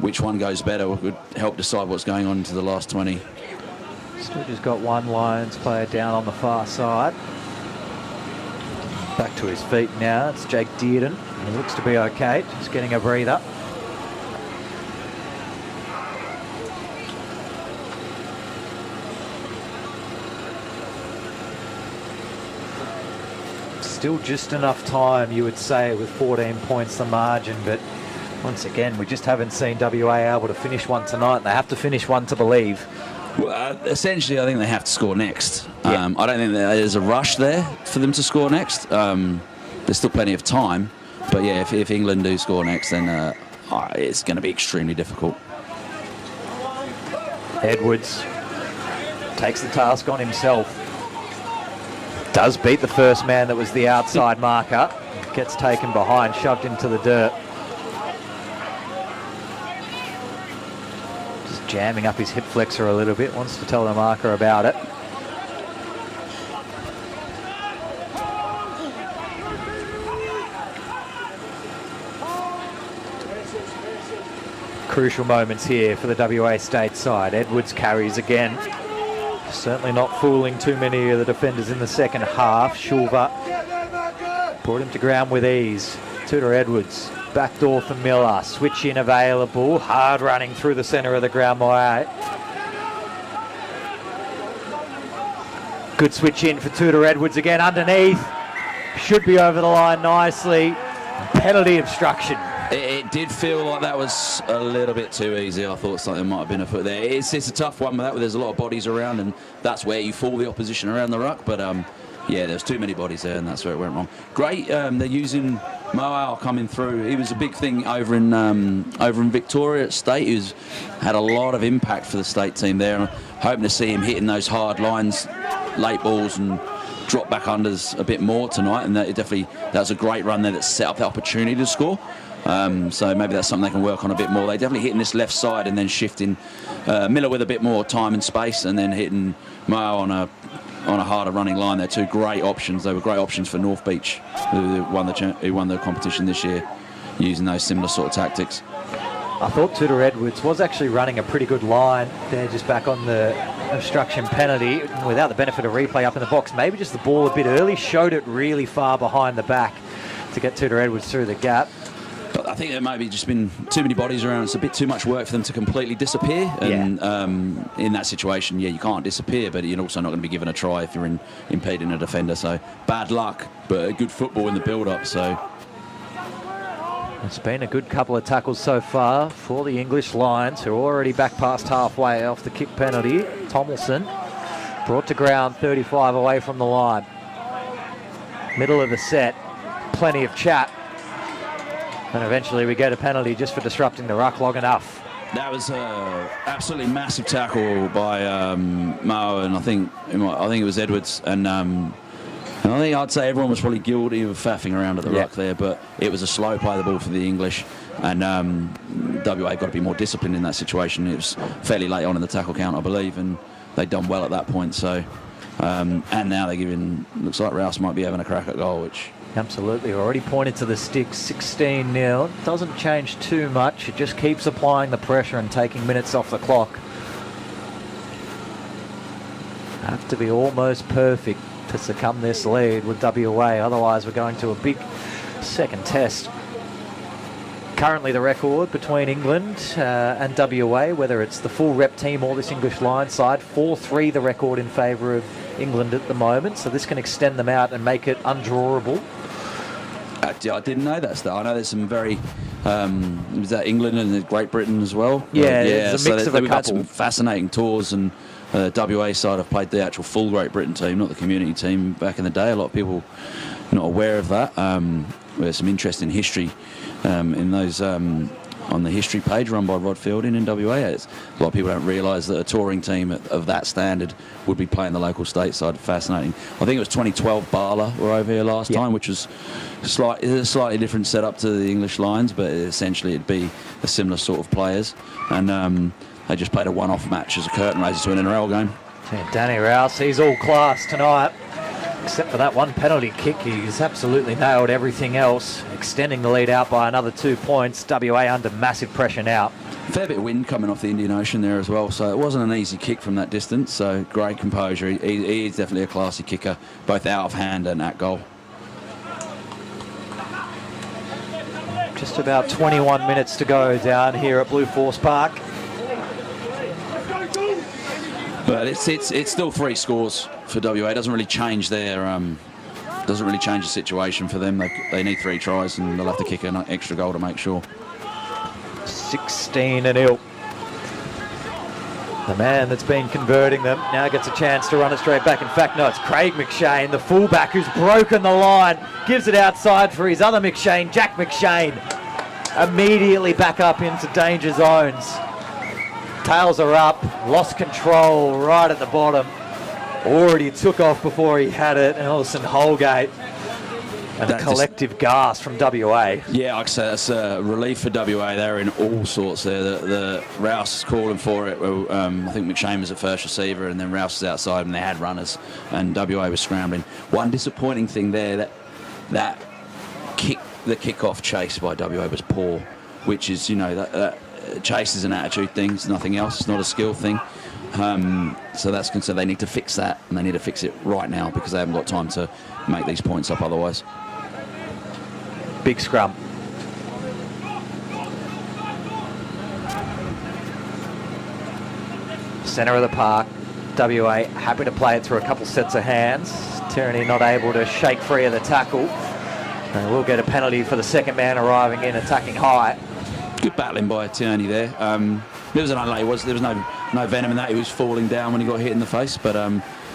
Which one goes better would help decide what's going on into the last 20.
Still just got one Lions player down on the far side. Back to his feet now. It's Jake Dearden. He looks to be okay. Just getting a breather. Still just enough time, you would say, with 14 points the margin, but once again, we just haven't seen WA able to finish one tonight. They have to finish one to believe.
Well, essentially, I think they have to score next.
Yeah.
I don't think there's a rush there for them to score next. there's still plenty of time. But yeah, if England do score next, then it's going to be extremely difficult.
Edwards takes the task on himself. Does beat the first man that was the outside marker. Gets taken behind, shoved into the dirt. Just jamming up his hip flexor a little bit. Wants to tell the marker about it. Crucial moments here for the WA state side. Edwards carries again. Certainly not fooling too many of the defenders in the second half. Shulver brought him to ground with ease. Tudor Edwards, backdoor for Miller. Switch in available. Hard running through the centre of the ground by 8. Good switch in for Tudor Edwards again underneath. Should be over the line nicely. Penalty obstruction.
It did feel like that was a little bit too easy. I thought something might have been afoot there. It's a tough one with that, where there's a lot of bodies around, and that's where you fool the opposition around the ruck. But yeah, there's too many bodies there, and that's where it went wrong. Great, they're using Moal coming through. He was a big thing over in Victoria at State. He had a lot of impact for the state team there. And hoping to see him hitting those hard lines, late balls, and drop back unders a bit more tonight. And that was a great run there that set up the opportunity to score. So maybe that's something they can work on a bit more. They definitely hitting this left side and then shifting Miller with a bit more time and space, and then hitting Moal on a harder running line. They're two great options. They were great options for North Beach, who won the competition this year, using those similar sort of tactics.
I thought Tudor Edwards was actually running a pretty good line there, just back on the obstruction penalty without the benefit of replay up in the box. Maybe just the ball a bit early, showed it really far behind the back to get Tudor Edwards through the gap.
But I think there might be just been too many bodies around. It's a bit too much work for them to completely disappear. And in that situation, yeah, you can't disappear, but you're also not going to be given a try if you're impeding a defender. So bad luck, but good football in the build-up. So
it's been a good couple of tackles so far for the English Lions, who are already back past halfway off the kick penalty. Tomlinson brought to ground 35 away from the line. Middle of the set, plenty of chat. And eventually we get a penalty just for disrupting the ruck long enough.
That was an absolutely massive tackle by Mo, and I think it was Edwards. And I think I'd say everyone was probably guilty of faffing around at the ruck there, but it was a slow play the ball for the English. And WA got to be more disciplined in that situation. It was fairly late on in the tackle count, I believe, and they'd done well at that point. So, and now they're giving, looks like Rouse might be having a crack at goal, which...
Absolutely, already pointed to the stick, 16-0. Doesn't change too much, it just keeps applying the pressure and taking minutes off the clock. Have to be almost perfect to succumb this lead with WA, otherwise we're going to a big second test. Currently the record between England and WA, whether it's the full rep team or this English Lions side, 4-3 the record in favour of England at the moment, so this can extend them out and make it undrawable.
I didn't know that stuff. I know there's some very was that England and Great Britain as well.
Yeah, it's a mix of a
we've
couple.
had some fascinating tours, and WA side have played the actual full Great Britain team, not the community team back in the day. A lot of people not aware of that. There's some interesting history in those on the history page run by Rod Fielding in WA. A lot of people don't realise that a touring team of that standard would be playing the local state side. Fascinating. I think it was 2012 Bala were over here last time, which was a slightly different setup to the English Lions, but essentially it'd be a similar sort of players. And they just played a one-off match as a curtain raiser to an NRL game.
Yeah, Danny Rouse, he's all class tonight. Except for that one penalty kick, he's absolutely nailed everything else, extending the lead out by another 2 points. WA under massive pressure now.
Fair bit of wind coming off the Indian Ocean there as well, so it wasn't an easy kick from that distance. So great composure. He is definitely a classy kicker, both out of hand and at goal.
Just about 21 minutes to go down here at Blue Force Park.
But it's still 3 scores for WA. It doesn't really change their the situation for them. They need 3 tries, and they'll have to kick an extra goal to make sure.
16-0. The man that's been converting them now gets a chance to run it straight back. In fact, no, it's Craig McShane, the fullback, who's broken the line. Gives it outside for his other McShane, Jack McShane. Immediately back up into danger zones. Tails are up, lost control right at the bottom. Already took off before he had it, and Ellison Holgate. And a collective gasp from WA.
Yeah, like I say, that's a relief for WA. They're in all sorts there. The Rouse is calling for it. I think McShane was at first receiver, and then Rouse was outside, and they had runners, and WA was scrambling. One disappointing thing there, the kick-off chase by WA was poor, which is, that chase is an attitude thing. It's nothing else. It's not a skill thing. So that's concerned. They need to fix that, and they need to fix it right now because they haven't got time to make these points up otherwise.
Big scrum. Centre of the park. WA happy to play it through a couple sets of hands. Tyranny not able to shake free of the tackle. And we'll get a penalty for the second man arriving in, attacking high.
Good battling by Tierney there. There was an unlucky. There was no venom in that. He was falling down when he got hit in the face, but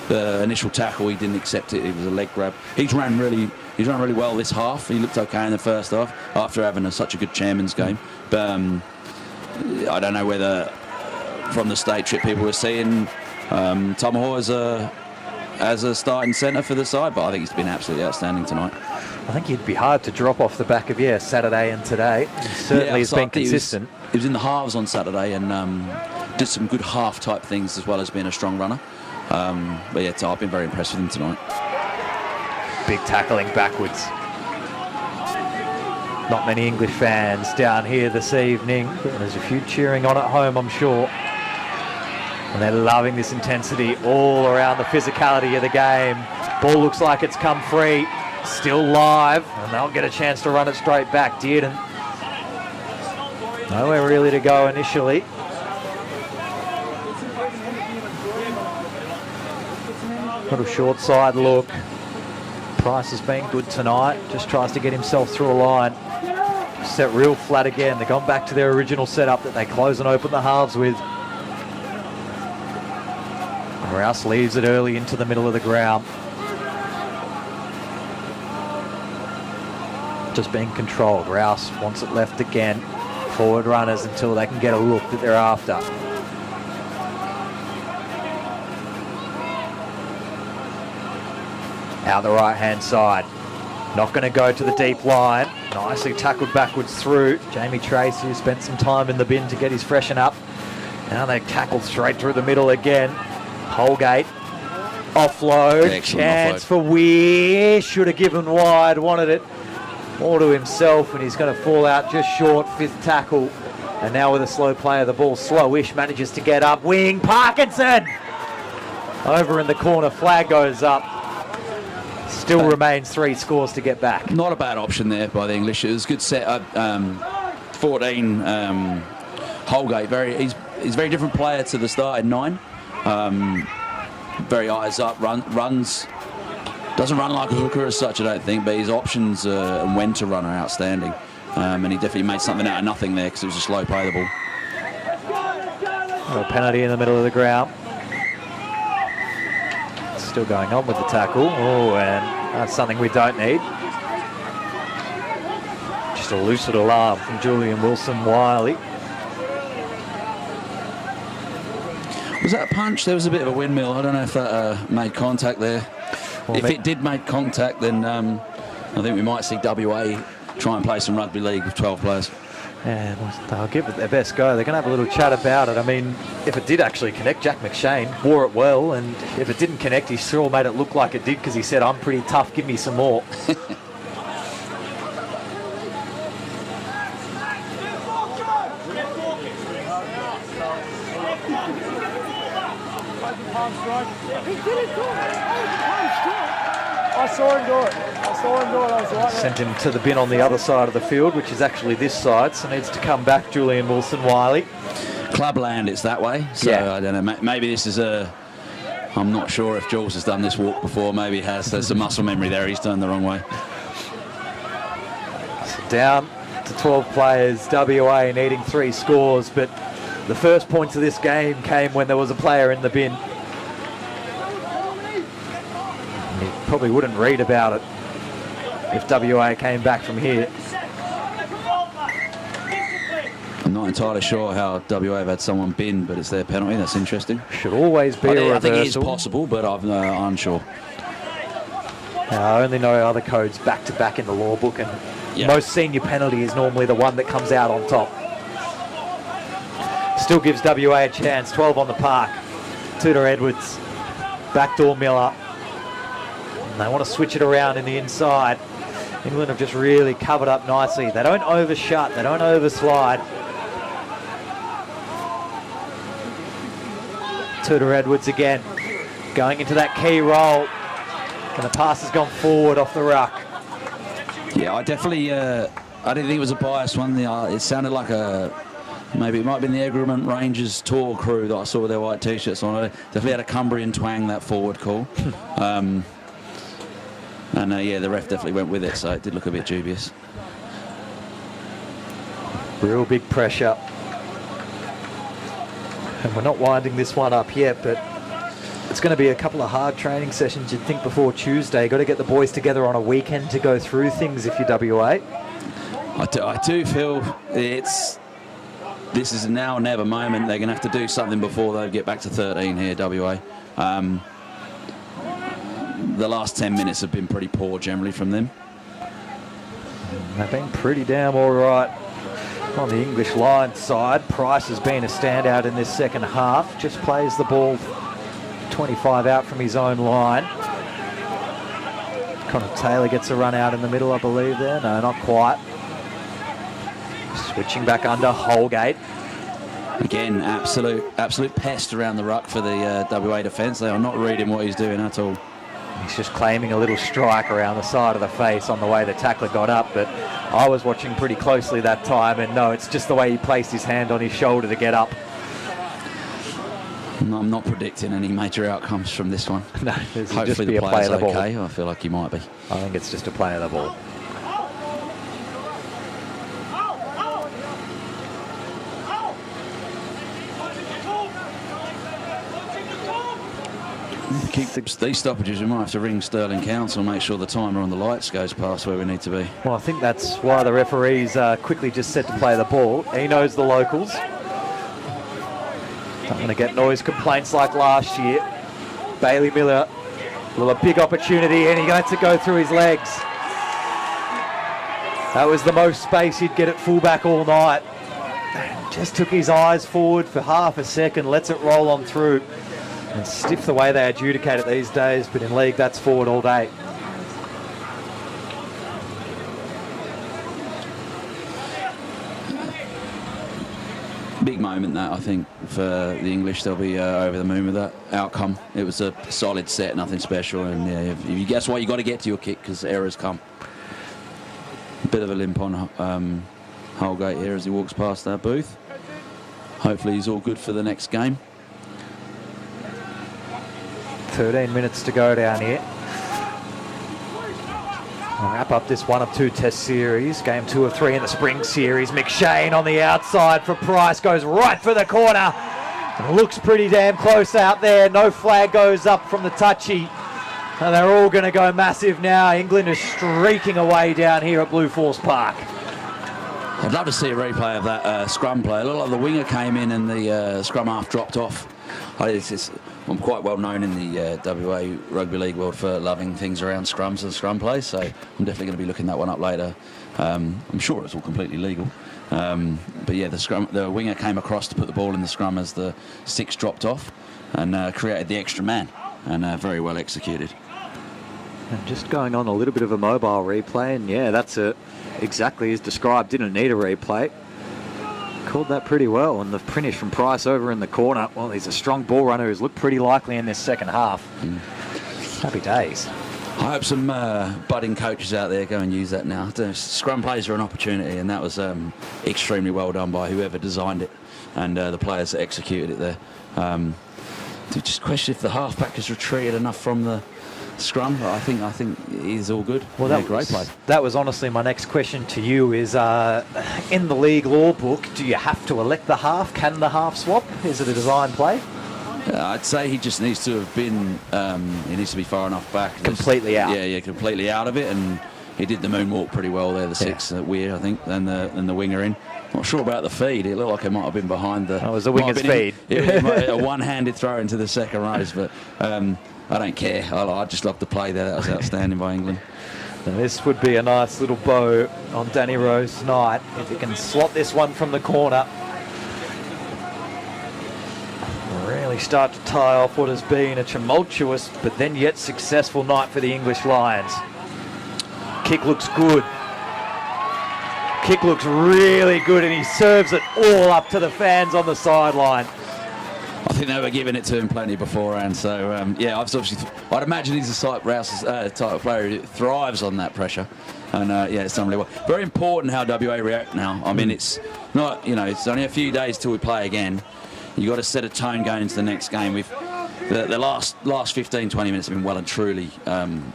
the initial tackle, he didn't accept it. It was a leg grab. He's run really well this half. He looked okay in the first half after having such a good chairman's game. But I don't know whether from the state trip people were seeing Tomahaw as a starting centre for the side, but I think he's been absolutely outstanding tonight.
I think he'd be hard to drop off the back of, Saturday and today. Certainly has been consistent.
He was in the halves on Saturday and did some good half-type things as well as being a strong runner. But yeah, I've been very impressed with him tonight.
Big tackling backwards. Not many English fans down here this evening. There's a few cheering on at home, I'm sure. And they're loving this intensity all around the physicality of the game. Ball looks like it's come free. Still live, and they'll get a chance to run it straight back. Dearden. Nowhere really to go initially. Little short side look. Price has been good tonight. Just tries to get himself through a line. Set real flat again. They've gone back to their original setup that they close and open the halves with. Rouse leaves it early into the middle of the ground. Just being controlled. Rouse wants it left again. Forward runners until they can get a look that they're after. Out the right-hand side. Not going to go to the deep line. Nicely tackled backwards through. Jamie Tracy, who spent some time in the bin to get his freshen up. Now they tackle straight through the middle again. Holgate. Offload.
Excellent
Chance
offload.
for Weir. Should have given wide. Wanted it more to himself, and he's going to fall out just short. Fifth tackle. And now with a slow player, the ball slowish. Manages to get up. Wing. Parkinson. Over in the corner. Flag goes up. Still remains 3 scores to get back.
Not a bad option there by the English. It was a good set up. 14. Holgate. He's a very different player to the starting 9. Very eyes up. Runs. Doesn't run like a hooker as such, I don't think, but his options and when to run are outstanding. And he definitely made something out of nothing there because it was a slow play the ball.
A penalty in the middle of the ground. Still going on with the tackle. Oh, and that's something we don't need. Just a lucid alarm from Julian Wilson-Wiley.
Was that a punch? There was a bit of a windmill. I don't know if that made contact there.
Well,
if it did make contact, then I think we might see WA try and play some rugby league with 12 players.
Yeah, they'll give it their best go. They're going to have a little chat about it. I mean, if it did actually connect, Jack McShane wore it well, and if it didn't connect, he sure made it look like it did because he said, "I'm pretty tough, give me some more."
I saw him do it. I was right there.
Sent him to the bin on the other side of the field, which is actually this side, so needs to come back, Julian Wilson-Wiley.
Clubland, it's that way. So
Yeah.
I don't know. Maybe this is I'm not sure if Jules has done this walk before. Maybe he has. There's some muscle memory there. He's done the wrong way.
So down to 12 players. WA needing 3 scores, but The first points of this game came when there was a player in the bin. You probably wouldn't read about it if WA came back from here.
I'm not entirely sure how WA have had someone bin, but it's their penalty. That's interesting.
Should always be a reversal.
I think it is possible, but I'm unsure.
I only know other codes back-to-back in the law book, and most senior penalty is normally the one that comes out on top. Still gives WA a chance. 12 on the park. Tudor Edwards, backdoor Miller. And they want to switch it around in the inside. England have just really covered up nicely. They don't overshut, they don't overslide. Tudor Edwards again, going into that key role. And the pass has gone forward off the ruck.
Yeah, I definitely, I didn't think it was a biased one. It sounded like maybe it might have been the Egremont Rangers tour crew that I saw with their white T-shirts on. It definitely had a Cumbrian twang, that forward call. Yeah, the ref definitely went with it, so it did look a bit dubious.
Real big pressure. And we're not winding this one up yet, but it's going to be a couple of hard training sessions, you'd think, before Tuesday. Got to get the boys together on a weekend to go through things if you're WA.
I do feel this is a now or never moment. They're going to have to do something before they get back to 13 here, WA. The last 10 minutes have been pretty poor generally from them.
They've been pretty damn all right on the English line side. Price has been a standout in this second half. Just plays the ball 25 out from his own line. Connor Taylor gets a run out in the middle, I believe there. No, not quite. Switching back under, Holgate.
Again, absolute pest around the ruck for the WA defence. They are not reading what he's doing at all.
He's just claiming a little strike around the side of the face on the way the tackler got up, but I was watching pretty closely that time, and no, it's just the way he placed his hand on his shoulder to get up.
I'm not predicting any major outcomes from this one.
No,
hopefully
just be
the
a play
player's
of the ball.
okay. I feel like he might be.
I think it's just a play of the ball.
Keep these stoppages. We might have to ring Stirling Council and make sure the timer on the lights goes past where we need to be.
Well, I think that's why the referees quickly just said to play the ball. He knows the locals. Not going to get noise complaints like last year. Bailey Miller, well, a big opportunity, and he lets it go through his legs. That was the most space he'd get at fullback all night. Just took his eyes forward for half a second, lets it roll on through. And stiff the way they adjudicate it these days, but in league that's forward all day.
Big moment that, I think, for the English. They'll be over the moon with that outcome. It was a solid set, nothing special, and yeah, if you guess what, you got to get to your kick because errors come. A bit of a limp on Holgate here as he walks past that booth. Hopefully he's all good for the next game.
13 minutes to go down here. We'll wrap up this one of two test series. Game 2 of 3 in the spring series. McShane on the outside for Price. Goes right for the corner. And looks pretty damn close out there. No flag goes up from the touchy. And they're all going to go massive now. England is streaking away down here at Blue Force Park.
I'd love to see a replay of that scrum play. It looked like the winger came in and the scrum half dropped off. I'm quite well known in the WA Rugby League world for loving things around scrums and scrum plays, so I'm definitely going to be looking that one up later. I'm sure it's all completely legal. But yeah, the winger came across to put the ball in the scrum as the sticks dropped off and created the extra man, and very well executed.
And just going on a little bit of a mobile replay, and yeah, that's exactly as described. Didn't need a replay. Called that pretty well, and the finish from Price over in the corner. Well, he's a strong ball runner who's looked pretty likely in this second half. Happy days.
I hope some budding coaches out there go and use that now. The scrum plays are an opportunity, and that was extremely well done by whoever designed it and the players that executed it there. To just question if the halfback has retreated enough from the scrum. But I think he's all good.
Well,
yeah, great play.
That was honestly my next question to you is, in the league law book, do you have to elect the half? Can the half swap? Is it a design play?
I'd say he just needs to have been, he needs to be far enough back.
Completely out.
Yeah, completely out of it. And he did the moonwalk pretty well there, the 6 Weir, I think, and the winger in. Not sure about the feed. It looked like it might have been behind the...
Oh, it was the winger's feed.
A one-handed throw into the second rows, but I don't care. I just love the play there. That was outstanding by England.
And this would be a nice little bow on Danny Rowe's night if he can slot this one from the corner. Really start to tie off what has been a tumultuous but then yet successful night for the English Lions. Kick looks good. Kick looks really good, and he serves it all up to the fans on the sideline.
I think they were giving it to him plenty beforehand. So, yeah, I'd imagine he's a type of player who thrives on that pressure. And, yeah, it's done really well. Very important how WA react now. I mean, it's not, it's only a few days till we play again. You've got to set a tone going into the next game. The last 15, 20 minutes have been well and truly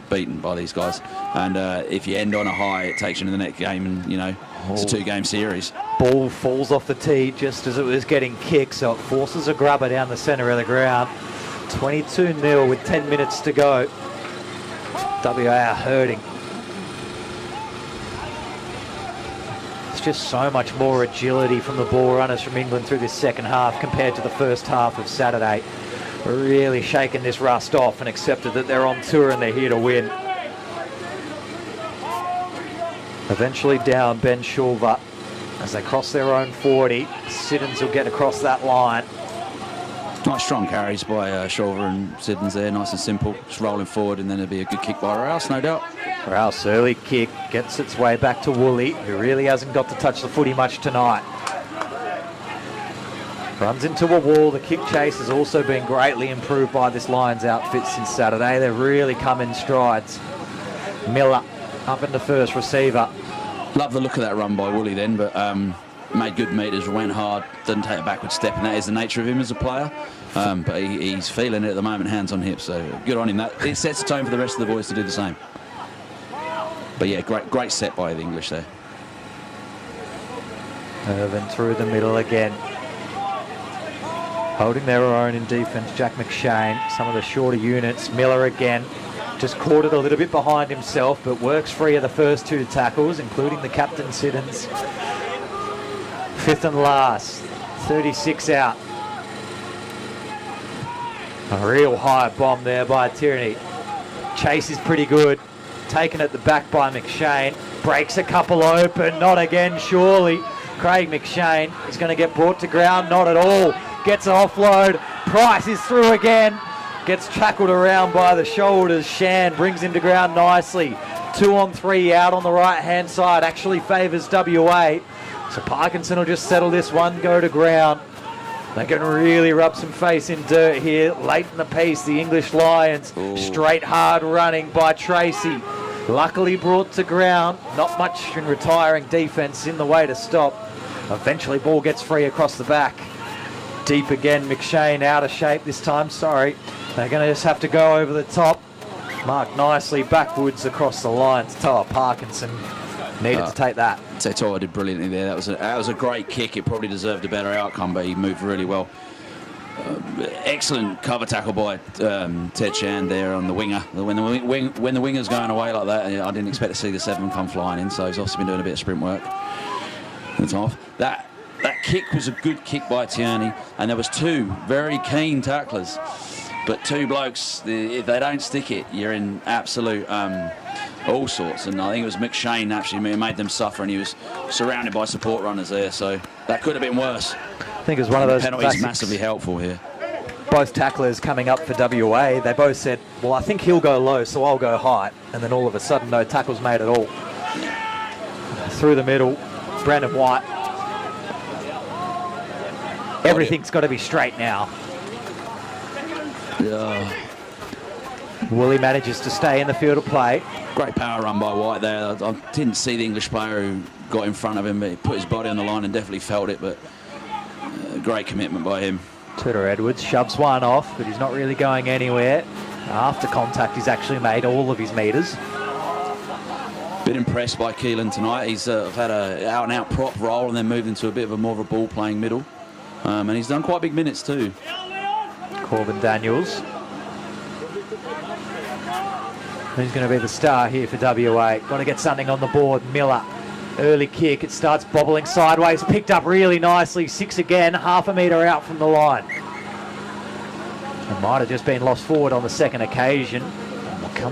beaten by these guys. And if you end on a high, it takes you into the next game, and, it's a 2-game series.
Ball falls off the tee just as it was getting kicked, so it forces a grubber down the centre of the ground. 22-0 with 10 minutes to go. WA are hurting. It's just so much more agility from the ball runners from England through this second half compared to the first half of Saturday. Really shaking this rust off and accepted that they're on tour and they're here to win. Eventually down Ben Shulver as they cross their own 40. Siddons will get across that line.
Nice strong carries by Shulver and Siddons there, nice and simple. Just rolling forward, and then there'll be a good kick by Rouse, no doubt.
Rouse early kick gets its way back to Woolley, who really hasn't got to touch the footy much tonight. Runs into a wall. The kick chase has also been greatly improved by this Lions outfit since Saturday. They've really come in strides. Miller up into first receiver.
Love the look of that run by Woolley then, but made good meters, went hard, didn't take a backward step, and that is the nature of him as a player. But he's feeling it at the moment, hands on hips, so good on him. It sets the tone for the rest of the boys to do the same. But yeah, great set by the English there.
Irvin through the middle again. Holding their own in defence, Jack McShane. Some of the shorter units. Miller again. Just caught it a little bit behind himself, but works free of the first 2 tackles, including the captain Siddons. Fifth and last. 36 out. A real high bomb there by Tierney. Chase is pretty good. Taken at the back by McShane. Breaks a couple open. Not again, surely. Craig McShane is going to get brought to ground. Not at all. Gets an offload. Price is through again. Gets tackled around by the shoulders. Shan brings him to ground nicely. 2 on 3 out on the right-hand side. Actually favours WA. So Parkinson will just settle this one, go to ground. They can really rub some face in dirt here. Late in the piece, the English Lions. Ooh. Straight hard running by Tracy. Luckily brought to ground. Not much in retiring defence in the way to stop. Eventually ball gets free across the back. Deep again, McShane out of shape this time, sorry. They're going to just have to go over the top. Marked nicely backwards across the lines. Toa Parkinson needed to take that.
Toa did brilliantly there. That was a great kick. It probably deserved a better outcome, but he moved really well. Excellent cover tackle by Ted Shan there on the winger. When the winger's going away like that, I didn't expect to see the 7 come flying in, so he's also been doing a bit of sprint work. It's off. That kick was a good kick by Tierney, and there was 2 very keen tacklers. But 2 blokes, if they don't stick it, you're in absolute all sorts. And I think it was McShane actually made them suffer, and he was surrounded by support runners there. So that could have been worse.
I think it was one of those
penalties massively helpful here.
Both tacklers coming up for WA, they both said, well, I think he'll go low, so I'll go high. And then all of a sudden, no tackles made at all. Through the middle, Brandon White. Everything's got to be straight now.
Yeah.
Woolley manages to stay in the field of play.
Great power run by White there. I didn't see the English player who got in front of him, but he put his body on the line and definitely felt it. But great commitment by him.
Tudor Edwards shoves one off, but he's not really going anywhere. After contact, he's actually made all of his metres.
Been impressed by Keelan tonight. He's had a out-and-out prop role and then moved into a bit of a more of a ball-playing middle. And he's done quite big minutes too.
Corbin Daniels. Who's going to be the star here for WA? Going to get something on the board. Miller. Early kick. It starts bobbling sideways. Picked up really nicely. 6 again. Half a metre out from the line. It might have just been lost forward on the second occasion.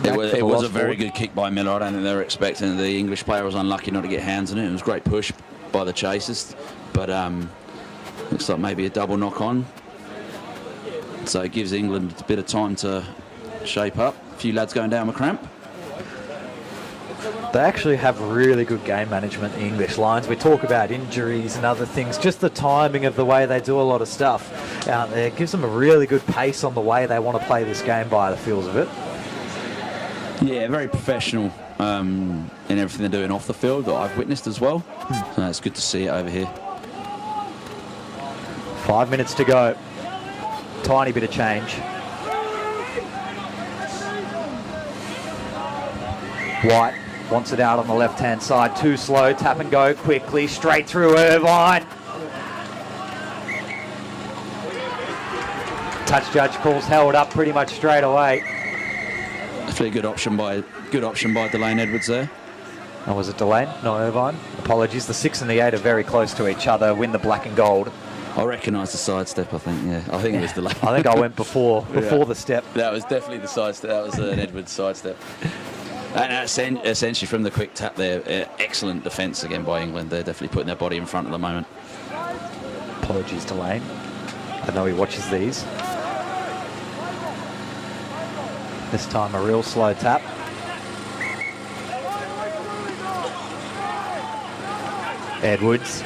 It was a very good kick by Miller. I don't think they were expecting it. The English player was unlucky not to get hands on it. It was a great push by the chasers. But looks like maybe a double knock on. So it gives England a bit of time to shape up. A few lads going down with cramp.
They actually have really good game management, the English Lions. We talk about injuries and other things. Just the timing of the way they do a lot of stuff out there gives them a really good pace on the way they want to play this game by the feels of it.
Yeah, very professional in everything they're doing off the field that I've witnessed as well. So it's good to see it over here.
5 minutes to go. Tiny bit of change. White wants it out on the left-hand side. Too slow. Tap and go quickly. Straight through Irvine. Touch judge calls held up pretty much straight away.
Definitely a good option by Delane Edwards there.
Oh, was it Delane? No, Irvine. Apologies. The 6 and the 8 are very close to each other. Win the black and gold.
I recognise the sidestep, I think, yeah. I think it was Delane.
I think I went before the step.
That was definitely the sidestep. That was an Edwards sidestep. And essentially from the quick tap there, excellent defence again by England. They're definitely putting their body in front at the moment.
Apologies to Lane. I know he watches these. This time a real slow tap. Edwards.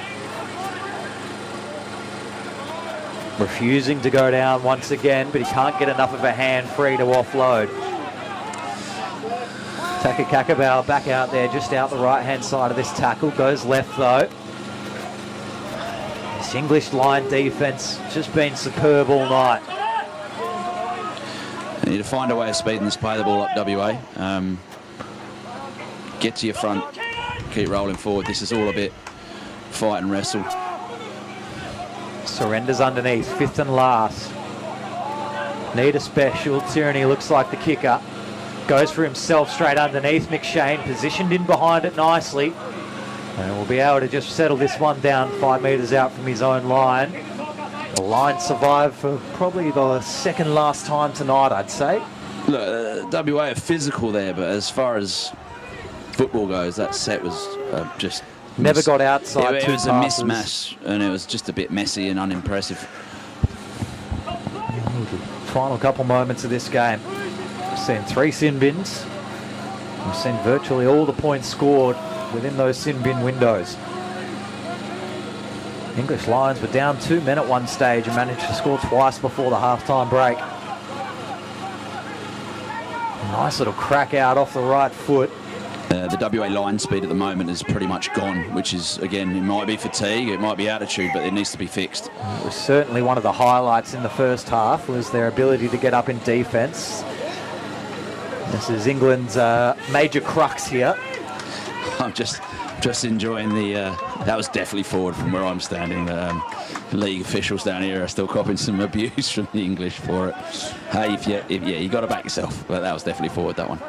Refusing to go down once again, but he can't get enough of a hand free to offload. Taka Kakabau back out there, just out the right-hand side of this tackle. Goes left, though. This English line defence just been superb all night.
They need to find a way of speeding this play the ball up, WA. Get to your front, keep rolling forward. This is all a bit fight and wrestle.
Surrenders underneath, 5th and last. Need a special. Tyranny looks like the kicker. Goes for himself straight underneath. McShane positioned in behind it nicely. And will be able to just settle this one down 5 metres out from his own line. The line survived for probably the second last time tonight, I'd say.
Look, WA are physical there, but as far as football goes, that set was just...
Never got outside.
It was a mismatch, and it was just a bit messy and unimpressive.
Final couple moments of this game. We've seen 3 sin bins. We've seen virtually all the points scored within those sin bin windows. English Lions were down 2 men at one stage and managed to score twice before the half-time break. Nice little crack out off the right foot.
The WA line speed at the moment is pretty much gone, which is, again, it might be fatigue, it might be attitude, but it needs to be fixed.
It was certainly one of the highlights in the first half, was their ability to get up in defence. This is England's major crux here.
I'm just enjoying the... that was definitely forward from where I'm standing. The league officials down here are still copping some abuse from the English for it. Hey, you got to back yourself, but that was definitely forward, that one.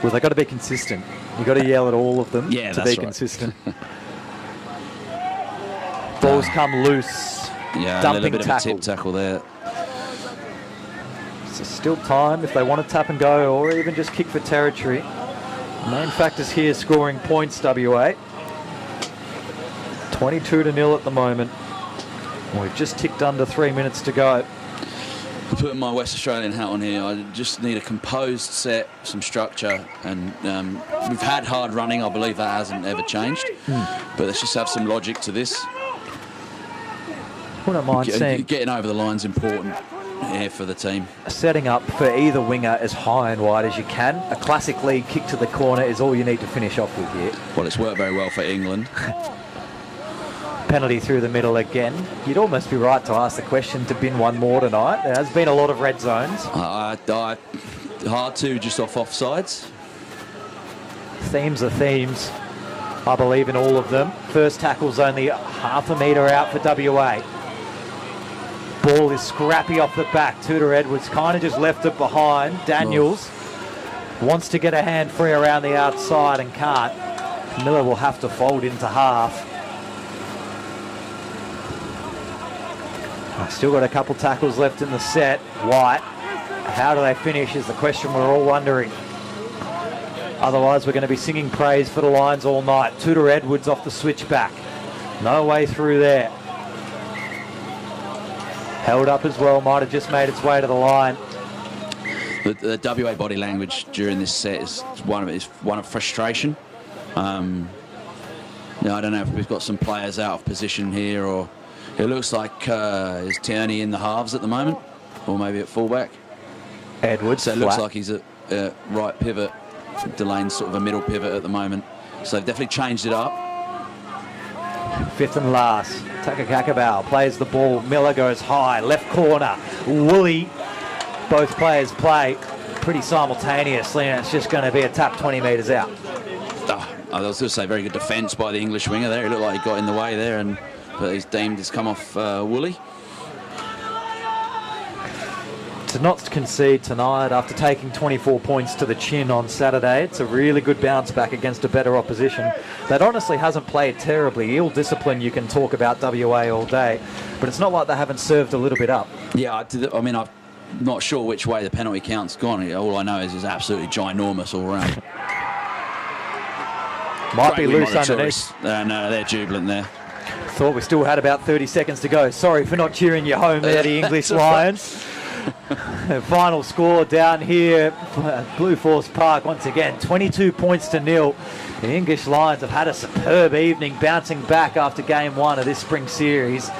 Well, they've got to be consistent. You've got to yell at all of them to be consistent. Balls come loose.
Yeah,
dumping
a little bit
tackle.
of a tip tackle there.
So still time if they want to tap and go or even just kick for territory. Main factors here, scoring points, WA. 22-0 at the moment. We've just ticked under 3 minutes to go.
Putting my West Australian hat on here, I just need a composed set, some structure, and we've had hard running. I believe that hasn't ever changed, but let's just have some logic to this.
Wouldn't mind seeing
getting over the line's important here for the team.
Setting up for either winger as high and wide as you can. A classic league kick to the corner is all you need to finish off with here.
Well, it's worked very well for England.
Penalty through the middle again. You'd almost be right to ask the question to bin one more tonight. There has been a lot of red zones.
Hard to, just off offsides.
Themes are themes. I believe in all of them. First tackle's only half a metre out for WA. Ball is scrappy off the back. Tudor Edwards kind of just left it behind. Daniels wants to get a hand free around the outside and can't. Miller will have to fold into half. Still got a couple tackles left in the set. White, how do they finish is the question we're all wondering. Otherwise, we're going to be singing praise for the Lions all night. Tudor Edwards off the switchback. No way through there. Held up as well, might have just made its way to the line.
The WA body language during this set is one of frustration. I don't know if we've got some players out of position here, or it looks like is Tierney in the halves at the moment, or maybe at fullback.
Edwards.
So it looks like he's at right pivot. Delane's sort of a middle pivot at the moment. So they've definitely changed it up.
Fifth and last. Takakakabau plays the ball. Miller goes high. Left corner. Woolley. Both players play pretty simultaneously, and it's just going to be a tap 20 metres out.
I was going to say very good defence by the English winger there. It looked like he got in the way there, but he's deemed it's come off Woolley.
To not concede tonight after taking 24 points to the chin on Saturday, it's a really good bounce back against a better opposition that honestly hasn't played terribly. Ill discipline, you can talk about WA all day, but it's not like they haven't served a little bit up.
Yeah, I'm not sure which way the penalty count's gone. All I know is it's absolutely ginormous all around.
Might be loose underneath.
No, they're jubilant there.
Thought we still had about 30 seconds to go. Sorry for not cheering you home there, the English Lions. Final score down here, Blue Force Park once again, 22 points to 0. The English Lions have had a superb evening, bouncing back after game 1 of this spring series.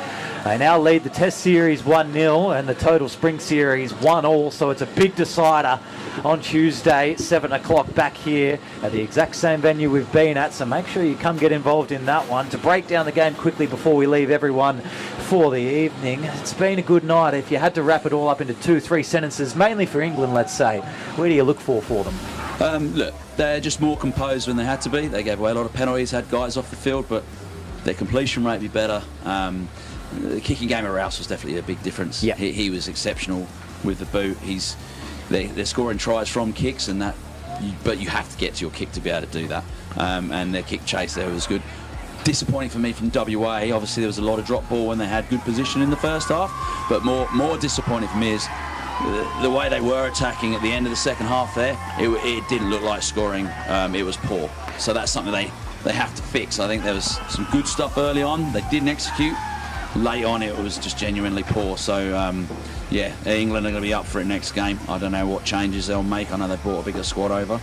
They now lead the Test Series 1-0 and the total Spring Series 1-1, so it's a big decider on Tuesday, 7 o'clock back here at the exact same venue we've been at, so make sure you come get involved in that one. To break down the game quickly before we leave everyone for the evening, it's been a good night. If you had to wrap it all up into 2-3 sentences, mainly for England, let's say, where do you look for them?
Look, they're just more composed when they had to be. They gave away a lot of penalties, had guys off the field, but their completion rate be better. The kicking game of Rouse was definitely a big difference.
Yeah.
He was exceptional with the boot. They're scoring tries from kicks, and but you have to get to your kick to be able to do that. And their kick chase there was good. Disappointing for me from WA. Obviously, there was a lot of drop ball when they had good position in the first half, but more disappointing for me is the way they were attacking at the end of the second half there. It didn't look like scoring. It was poor. So that's something they have to fix. I think there was some good stuff early on. They didn't execute. Late on, it was just genuinely poor. So, yeah, England are going to be up for it next game. I don't know what changes they'll make. I know they brought a bigger squad over.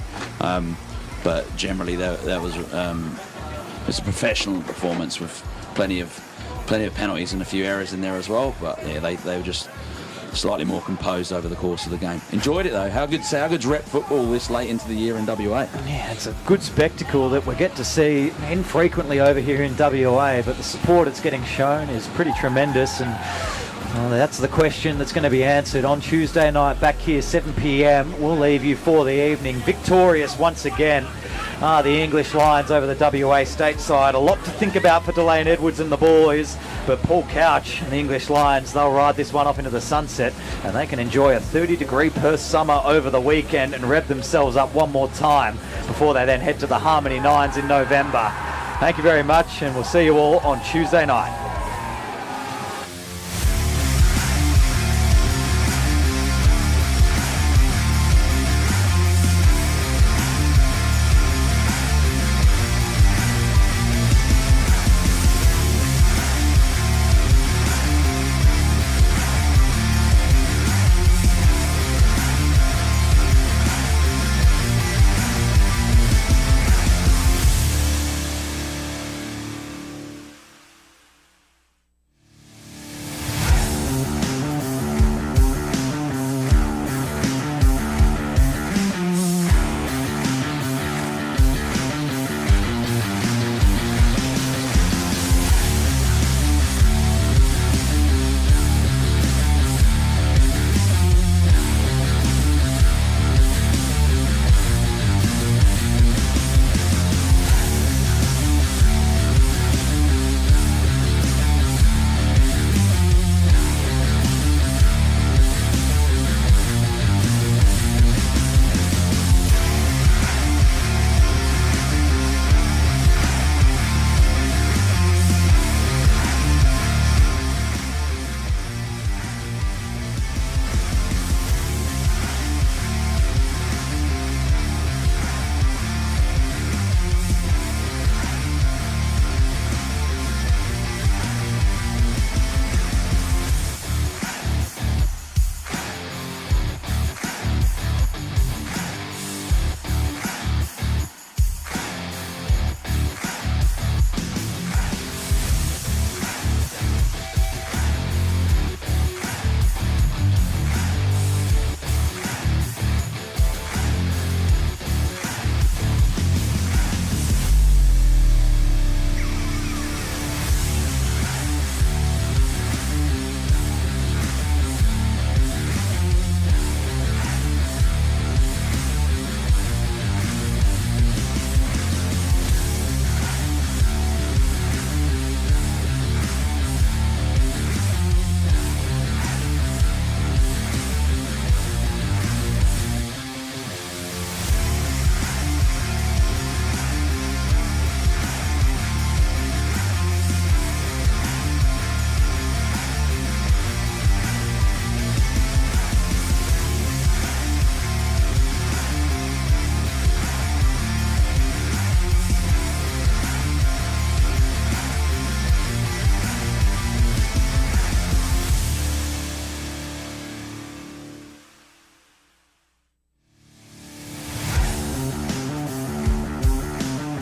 But generally, that was it's a professional performance with plenty of penalties and a few errors in there as well. But, yeah, they were just slightly more composed over the course of the game. Enjoyed it, though. How good's rep football this late into the year in WA?
Yeah, it's a good spectacle that we get to see infrequently over here in WA, but the support it's getting shown is pretty tremendous, and that's the question that's going to be answered on Tuesday night back here, 7 p.m. We'll leave you for the evening. Victorious once again the English Lions over the WA stateside. A lot to think about for Delane Edwards and the boys, but Paul Couch and the English Lions, they'll ride this one off into the sunset, and they can enjoy a 30-degree Perth summer over the weekend and rev themselves up one more time before they then head to the Harmony Nines in November. Thank you very much, and we'll see you all on Tuesday night.